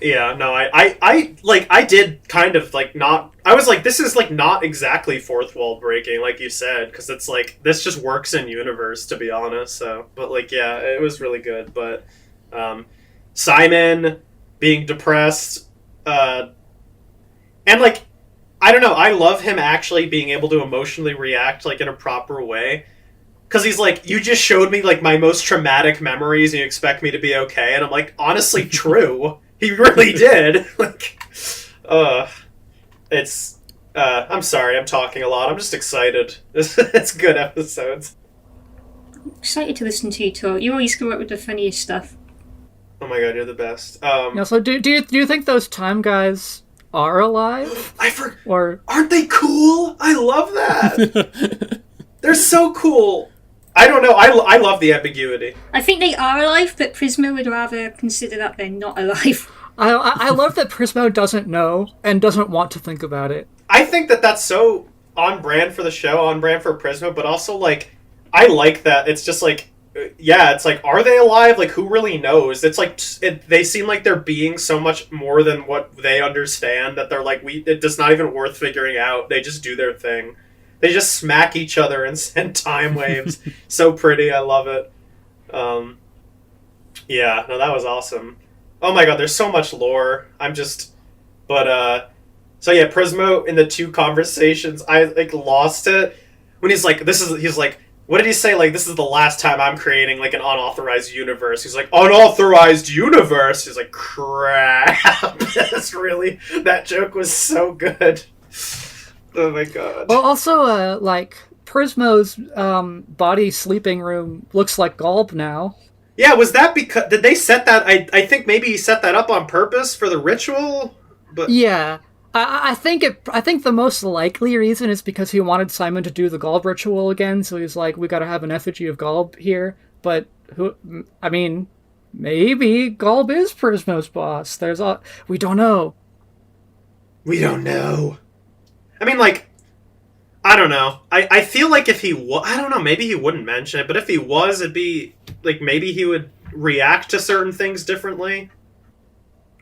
Yeah, no, I did kind of like not. I was like, this is like not exactly fourth wall breaking, like you said, because it's like this just works in universe, to be honest. So, but like, yeah, it was really good. But Simon being depressed, and like, I don't know, I love him actually being able to emotionally react like in a proper way. Because he's like, you just showed me like my most traumatic memories, and you expect me to be okay, and I'm like, honestly, true. He really did. Like, it's. I'm sorry, I'm talking a lot. I'm just excited. It's good episodes. Excited to listen to you talk. You always come up with the funniest stuff. Oh my god, you're the best. So do you think those time guys are alive? Or aren't they cool? I love that. They're so cool. I don't know. I love the ambiguity. I think they are alive, but Prismo would rather consider that they're not alive. I love that Prismo doesn't know and doesn't want to think about it. I think that that's so on brand for the show, on brand for Prismo, but also like I like that it's just like it's like, are they alive? Like, who really knows? It's like they seem like they're being so much more than what they understand that they're like it's not even worth figuring out. They just do their thing. They just smack each other and send time waves. So pretty. I love it. Yeah, no, that was awesome. Oh my god, there's so much lore. So yeah, Prismo in the two conversations, I like lost it. When he's like, what did he say? Like, this is the last time I'm creating like an unauthorized universe. He's like, unauthorized universe? He's like, crap. That joke was so good. Oh my god. Well, also, like, Prismo's body sleeping room looks like Gulb now. Yeah, was that because... Did they set that... I think maybe he set that up on purpose for the ritual? But yeah. I think the most likely reason is because he wanted Simon to do the Gulb ritual again, so he's like, we gotta have an effigy of Gulb here. But, maybe Gulb is Prismo's boss. We don't know. We don't know. I mean, like, I don't know. I feel like if he was... I don't know, maybe he wouldn't mention it, but if he was, it'd be... Like, maybe he would react to certain things differently.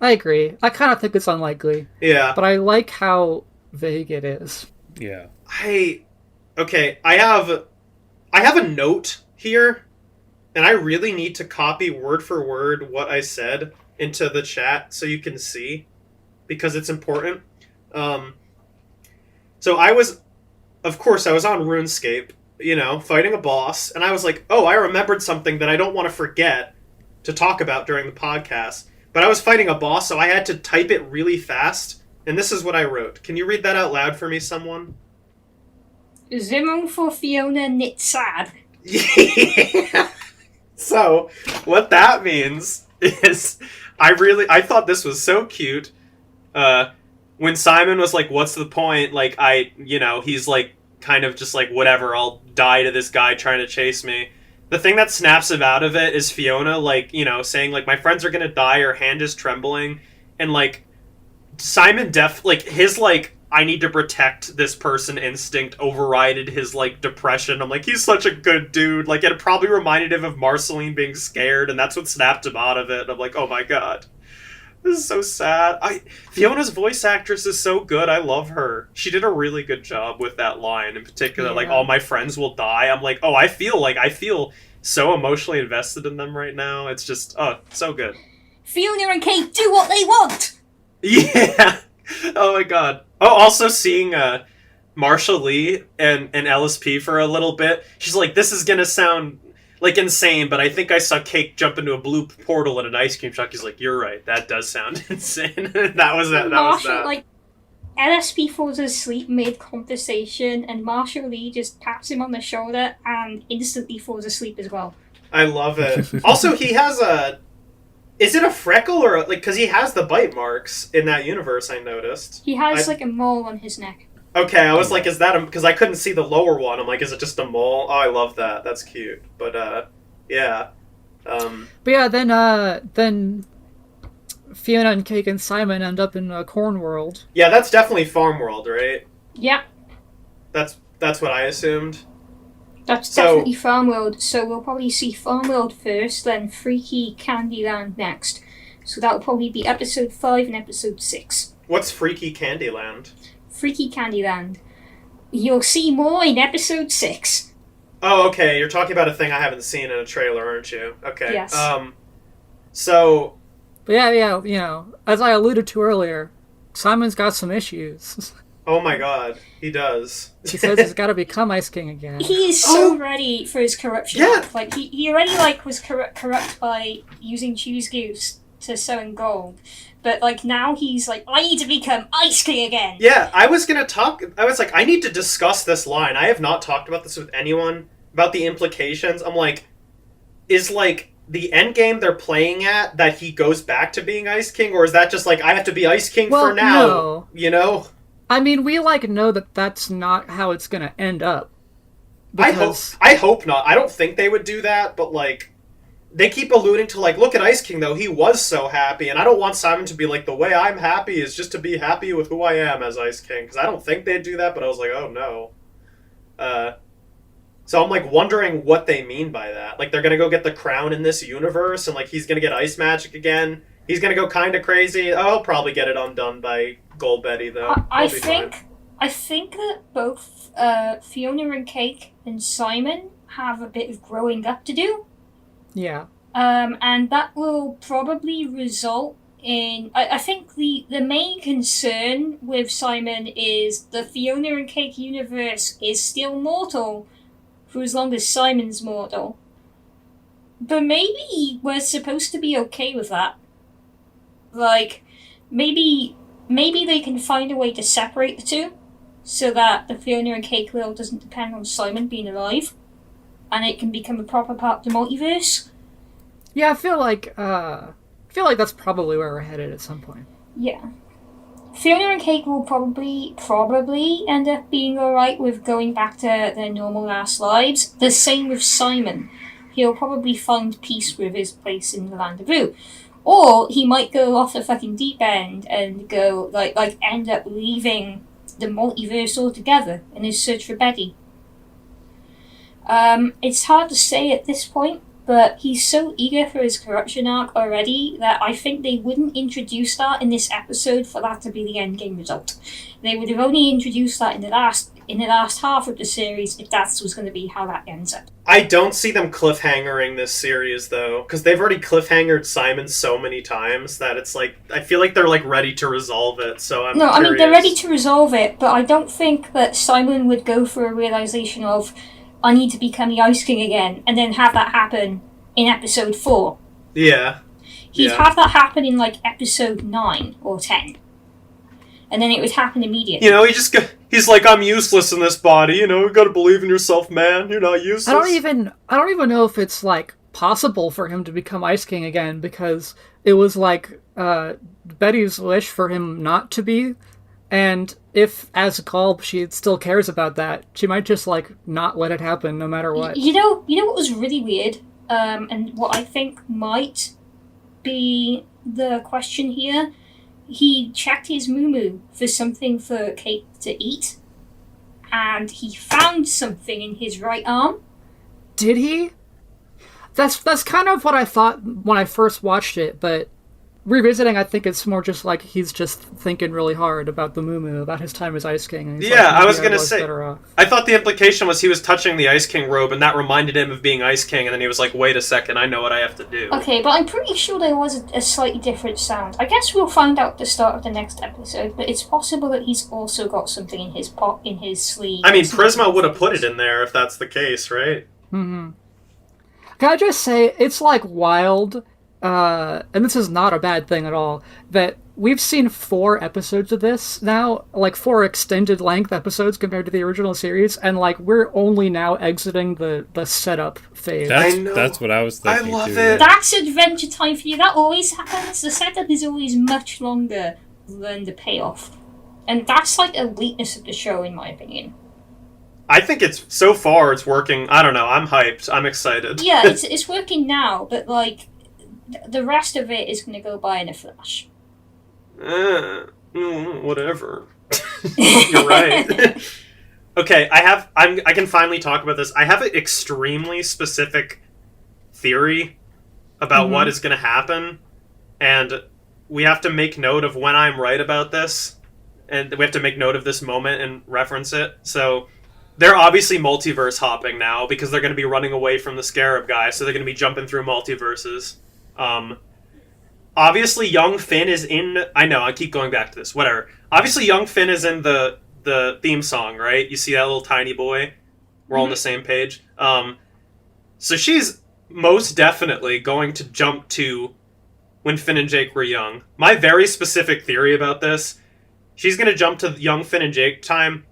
I agree. I kind of think it's unlikely. Yeah. But I like how vague it is. Yeah. I have a note here, and I really need to copy word for word what I said into the chat so you can see, because it's important. So I was on RuneScape, fighting a boss, and I was like, oh, I remembered something that I don't want to forget to talk about during the podcast. But I was fighting a boss, so I had to type it really fast, and this is what I wrote. Can you read that out loud for me, someone? Zimmer for Fionna knit sad. Yeah. So, what that means is, I thought this was so cute. When Simon was like, what's the point? Like, he's like, kind of just like, whatever, I'll die to this guy trying to chase me. The thing that snaps him out of it is Fionna, like, saying, like, my friends are gonna die, her hand is trembling, and, like, Simon his, like, I need to protect this person instinct overrided his, like, depression. I'm like, he's such a good dude. Like, it probably reminded him of Marceline being scared, and that's what snapped him out of it. I'm like, oh my god. This is so sad. Fiona's voice actress is so good. I love her. She did a really good job with that line in particular. Yeah. Like, all my friends will die. I'm like, I feel so emotionally invested in them right now. It's just, so good. Fionna and Cake do what they want. Yeah. Oh my god. Oh, also seeing Marsha Lee and LSP for a little bit. She's like, this is gonna sound like insane, but I think I saw Cake jump into a blue portal at an ice cream truck. He's like, you're right, that does sound insane. that was that. Like, LSP falls asleep mid-conversation, and Marshall Lee just taps him on the shoulder and instantly falls asleep as well. I love it. Also, he has a... Is it a freckle or like? Because he has the bite marks in that universe. I noticed. He has like a mole on his neck. Okay, I was like, is that a... Because I couldn't see the lower one. I'm like, is it just a mole? Oh, I love that. That's cute. But yeah. But yeah, then Fiona and Cake and Simon end up in Corn World. Yeah, that's definitely Farm World, right? Yeah. That's what I assumed. That's definitely Farm World. So we'll probably see Farm World first, then Freaky Candyland next. So that'll probably be episode 5 and episode 6. What's Freaky Candyland? Freaky Candyland. You'll see more in episode 6. Oh, okay. You're talking about a thing I haven't seen in a trailer, aren't you? Okay. Yes. So... But yeah, you know, as I alluded to earlier, Simon's got some issues. Oh my god, he does. He says he's got to become Ice King again. He is so ready for his corruption. Yeah. Like, he already, like, was corrupt by using Choose Goose to sow in gold. But, like, now he's like, I need to become Ice King again. Yeah, I was like, I need to discuss this line. I have not talked about this with anyone, about the implications. I'm like, is, like, the end game they're playing at that he goes back to being Ice King? Or is that just, like, I have to be Ice King for now? No. You know? I mean, we, like, know that that's not how it's gonna end up. Because... I hope not. I don't think they would do that, but, like, they keep alluding to, like, look at Ice King, though. He was so happy, and I don't want Simon to be like, the way I'm happy is just to be happy with who I am as Ice King, because I don't think they'd do that, but I was like, oh, no. So I'm, like, wondering what they mean by that. Like, they're gonna go get the crown in this universe, and, like, he's gonna get ice magic again. He's gonna go kind of crazy. Oh, he'll probably get it undone by Gold Betty, though. I think that both Fiona and Cake and Simon have a bit of growing up to do. Yeah. And that will probably result in... I think the main concern with Simon is the Fiona and Cake universe is still mortal for as long as Simon's mortal. But maybe we're supposed to be okay with that. Like, maybe they can find a way to separate the two so that the Fiona and Cake world doesn't depend on Simon being alive and it can become a proper part of the multiverse. Yeah, I feel like that's probably where we're headed at some point. Yeah. Fiona and Cake will probably end up being alright with going back to their normal last lives. The same with Simon. He'll probably find peace with his place in the Land of Ooh. Or he might go off the fucking deep end and go, like end up leaving the multiverse altogether in his search for Betty. It's hard to say at this point, but he's so eager for his corruption arc already that I think they wouldn't introduce that in this episode for that to be the endgame result. They would have only introduced that in the last half of the series if that was going to be how that ends up. I don't see them cliffhangering this series, though, because they've already cliffhangered Simon so many times that it's like, I feel like they're like ready to resolve it, so I'm curious. I mean, they're ready to resolve it, but I don't think that Simon would go for a realization of, I need to become the Ice King again, and then have that happen in episode 4. Yeah. He'd have that happen in, like, episode 9 or 10. And then it would happen immediately. You know, he's like, I'm useless in this body, you know, you gotta believe in yourself, man, you're not useless. I don't even know if it's, like, possible for him to become Ice King again, because it was, like, Betty's wish for him not to be, and if, as a Gulp, she still cares about that, she might just, like, not let it happen no matter what. You know what was really weird? And what I think might be the question here? He checked his moo for something for Cake to eat, and he found something in his right arm. Did he? That's kind of what I thought when I first watched it, but revisiting, I think it's more just like he's just thinking really hard about the Moo about his time as Ice King. And he's yeah, like, I was gonna say, better I thought the implication was he was touching the Ice King robe, and that reminded him of being Ice King, and then he was like, wait a second, I know what I have to do. Okay, but I'm pretty sure there was a slightly different sound. I guess we'll find out at the start of the next episode, but it's possible that he's also got something in his in his sleeve. I mean, Prismo would have put it in there if that's the case, right? Mm-hmm. Can I just say, it's like wild, and this is not a bad thing at all, that we've seen 4 episodes of this now, like 4 extended length episodes compared to the original series, and like we're only now exiting the setup phase. That's what I was thinking. I love too. it. That's adventure time for you. That always happens. The setup is always much longer than the payoff. And that's like a weakness of the show, in my opinion. I think so far it's working. I don't know. I'm hyped. I'm excited. Yeah, it's working now, but like the rest of it is going to go by in a flash. Whatever. You're right. Okay, I can finally talk about this. I have an extremely specific theory about what is going to happen, and we have to make note of when I'm right about this, and we have to make note of this moment and reference it. So they're obviously multiverse hopping now because they're going to be running away from the Scarab guy, so they're going to be jumping through multiverses. Obviously, young Finn is in... I know, I keep going back to this. Whatever. Obviously, young Finn is in the theme song, right? You see that little tiny boy? We're all on the same page. So she's most definitely going to jump to when Finn and Jake were young. My very specific theory about this, she's going to jump to young Finn and Jake time,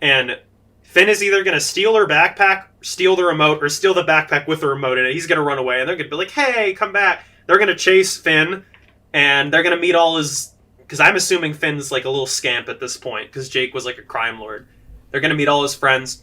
and Finn is either going to steal her backpack, steal the remote, or steal the backpack with the remote in it. He's going to run away, and they're going to be like, hey, come back. They're going to chase Finn, and they're going to meet all his... Because I'm assuming Finn's like a little scamp at this point, because Jake was like a crime lord. They're going to meet all his friends.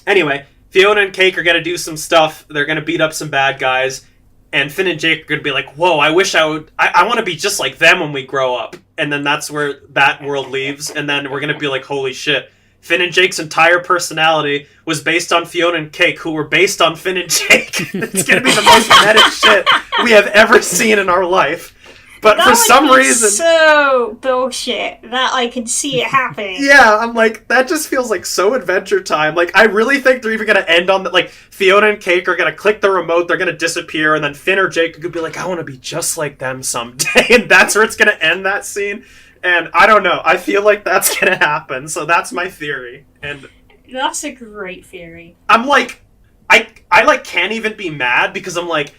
Anyway, Fionna and Cake are going to do some stuff. They're going to beat up some bad guys. And Finn and Jake are going to be like, whoa, I wish I would... I want to be just like them when we grow up. And then that's where that world leaves. And then we're going to be like, holy shit. Finn and Jake's entire personality was based on Fionna and Cake, who were based on Finn and Jake. It's going to be the most meta shit we have ever seen in our life. But that for some reason... so bullshit that I can see it happening. Yeah, I'm like, that just feels like so Adventure Time. Like, I really think they're even going to end on that. Like, Fionna and Cake are going to click the remote, they're going to disappear, and then Finn or Jake could be like, I want to be just like them someday. And that's where it's going to end that scene. And I don't know. I feel like that's going to happen. So that's my theory. And that's a great theory. I'm like, I like can't even be mad because I'm like,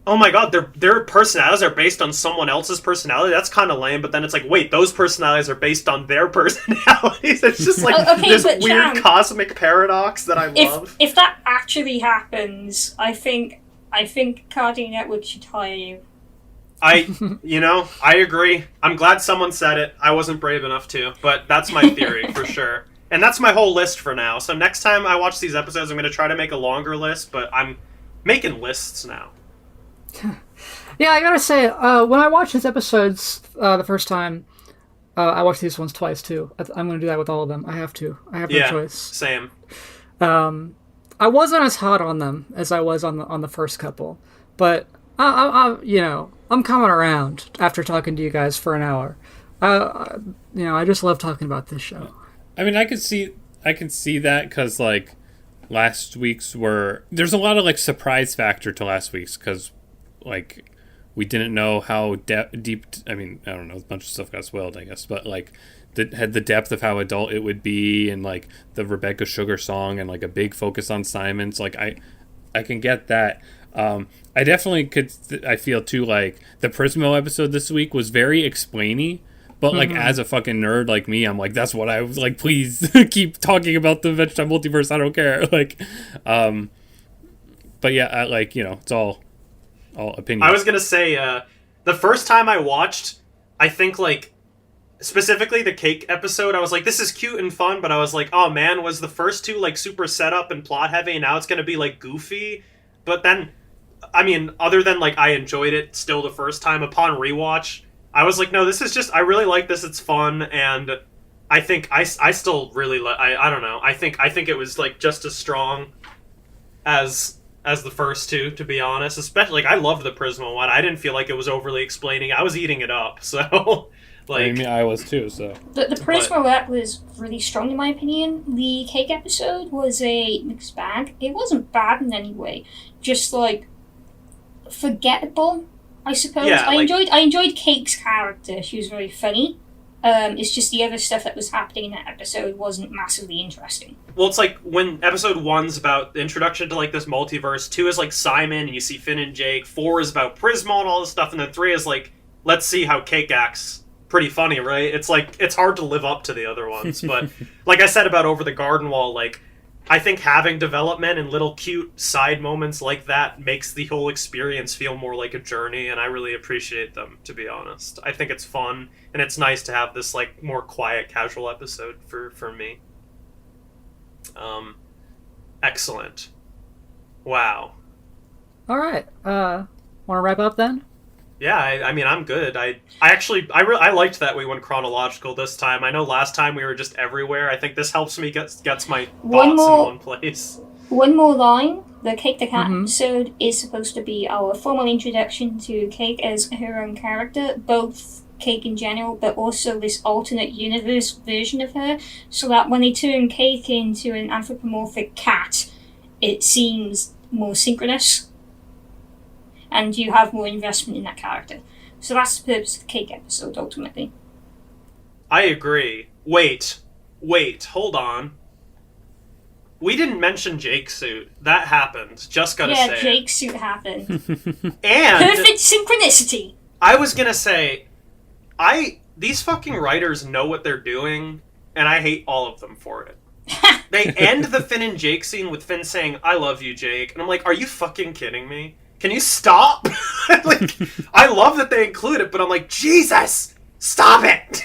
oh my god, their personalities are based on someone else's personality. That's kind of lame. But then it's like, wait, those personalities are based on their personalities. It's just like this weird cosmic paradox that I love. If that actually happens, I think Cartoon Network should hire you. I agree. I'm glad someone said it. I wasn't brave enough to, but that's my theory for sure. And that's my whole list for now. So next time I watch these episodes, I'm going to try to make a longer list, but I'm making lists now. Yeah, I gotta say, when I watched these episodes the first time, I watched these ones twice too. I'm going to do that with all of them. I have to. I have no choice. Same. I wasn't as hot on them as I was on the first couple, but I'm coming around after talking to you guys for an hour. I just love talking about this show. I mean, I can see that because like last week's there's a lot of like surprise factor to last week's because like we didn't know how deep. I mean, I don't know, a bunch of stuff got spoiled, I guess, but like had the depth of how adult it would be, and like the Rebecca Sugar song, and like a big focus on Simon's. Like I can get that. I definitely could. I feel too like the Prismo episode this week was very explainy, but like as a fucking nerd like me, I'm like, that's what I was like. Please keep talking about the Vegetable Multiverse. I don't care. Like, but yeah, it's all opinion. I was gonna say the first time I watched, I think like specifically the Cake episode, I was like, this is cute and fun, but I was like, oh man, was the first two like super setup and plot heavy, and now it's gonna be like goofy. But then, I mean, other than like I enjoyed it still the first time, upon rewatch, I was like, no, this is just, I really like this. It's fun, and I think I still really like. I don't know. I think it was like just as strong as the first two, to be honest. Especially like I loved the Prismo one. I didn't feel like it was overly explaining. I was eating it up. So like I mean, I was too. So the Prismo app was really strong in my opinion. The Cake episode was a mixed bag. It wasn't bad in any way, just like forgettable, I suppose. Yeah, I enjoyed Cake's character. She was very funny. It's just the other stuff that was happening in that episode wasn't massively interesting. Well, it's like when episode 1's about the introduction to like this multiverse, 2 is like Simon and you see Finn and Jake, 4 is about Prismo and all this stuff, and then 3 is like, let's see how Cake acts pretty funny, right? It's like, it's hard to live up to the other ones, but like I said about Over the Garden Wall, like, I think having development and little cute side moments like that makes the whole experience feel more like a journey, and I really appreciate them, to be honest. I think it's fun, and it's nice to have this, like, more quiet, casual episode for me. Excellent. Wow. All right. Want to wrap up then? Yeah, I mean, I'm good. I liked that we went chronological this time. I know last time we were just everywhere. I think this helps me gets my thoughts in one place. One more line. The Cake the Cat episode is supposed to be our formal introduction to Cake as her own character, both Cake in general, but also this alternate universe version of her, so that when they turn Cake into an anthropomorphic cat, it seems more synchronous, and you have more investment in that character. So that's the purpose of the Cake episode, ultimately. I agree. Wait, hold on. We didn't mention Jake's suit. That happened. Just gotta say. Yeah, Jake's suit happened. And perfect synchronicity! I was gonna say, these fucking writers know what they're doing, and I hate all of them for it. They end the Finn and Jake scene with Finn saying, "I love you, Jake." And I'm like, are you fucking kidding me? Can you stop? Like, I love that they include it, but I'm like, Jesus! Stop it!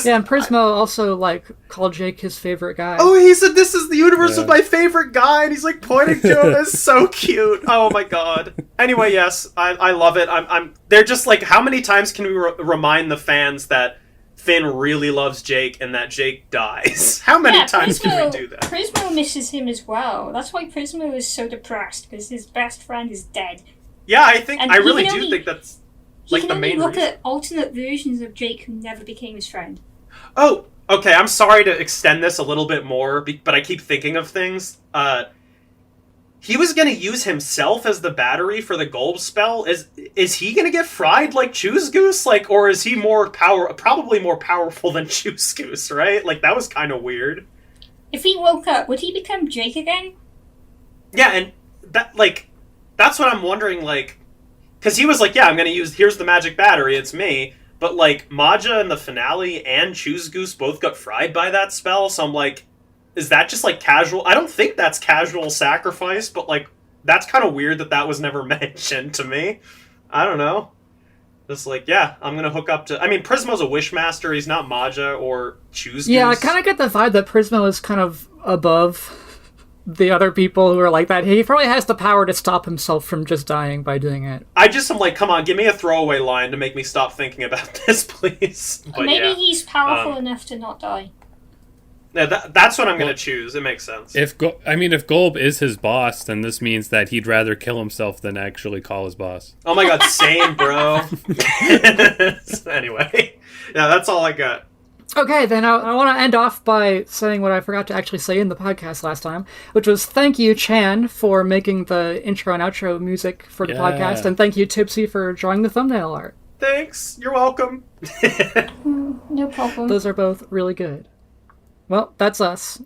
Yeah, and Prismo also, like, called Jake his favorite guy. Oh, he said, "This is the universe of my favorite guy," and he's, like, pointing to him. It's so cute. Oh, my God. Anyway, yes, I love it. They're just, like, how many times can we remind the fans that Finn really loves Jake and that Jake dies? How many times can we do that? Prismo misses him as well. That's why Prismo is so depressed, because his best friend is dead. Yeah, I really do think that's, like, the main reason. He can only look at alternate versions of Jake who never became his friend. Oh, okay, I'm sorry to extend this a little bit more, but I keep thinking of things. He was going to use himself as the battery for the Golb spell. Is he going to get fried like Choose Goose? Like, or is he probably more powerful than Choose Goose, right? Like, that was kind of weird. If he woke up, would he become Jake again? Yeah, and that's what I'm wondering, like, because he was like, yeah, I'm going to here's the magic battery, it's me. But, like, Maja in the finale and Choose Goose both got fried by that spell, so I'm like, is that just, like, casual? I don't think that's casual sacrifice, but, like, that's kind of weird that was never mentioned to me. I don't know. Just like, yeah, I'm going to hook up to... I mean, Prismo's a Wishmaster, he's not Maja or Choose Goose. Yeah, I kind of get the vibe that Prismo is kind of above the other people who are like that. He probably has the power to stop himself from just dying by doing it. I just am like, come on, give me a throwaway line to make me stop thinking about this, please. But maybe he's powerful enough to not die. Yeah, that's what I'm going to choose. It makes sense. If Golb is his boss, then this means that he'd rather kill himself than actually call his boss. Oh my God, same, bro. Anyway, yeah, that's all I got. Okay, then I want to end off by saying what I forgot to actually say in the podcast last time, which was thank you, Chan, for making the intro and outro music for the podcast, and thank you, Tipsy, for drawing the thumbnail art. Thanks. You're welcome. No problem. Those are both really good. Well, that's us.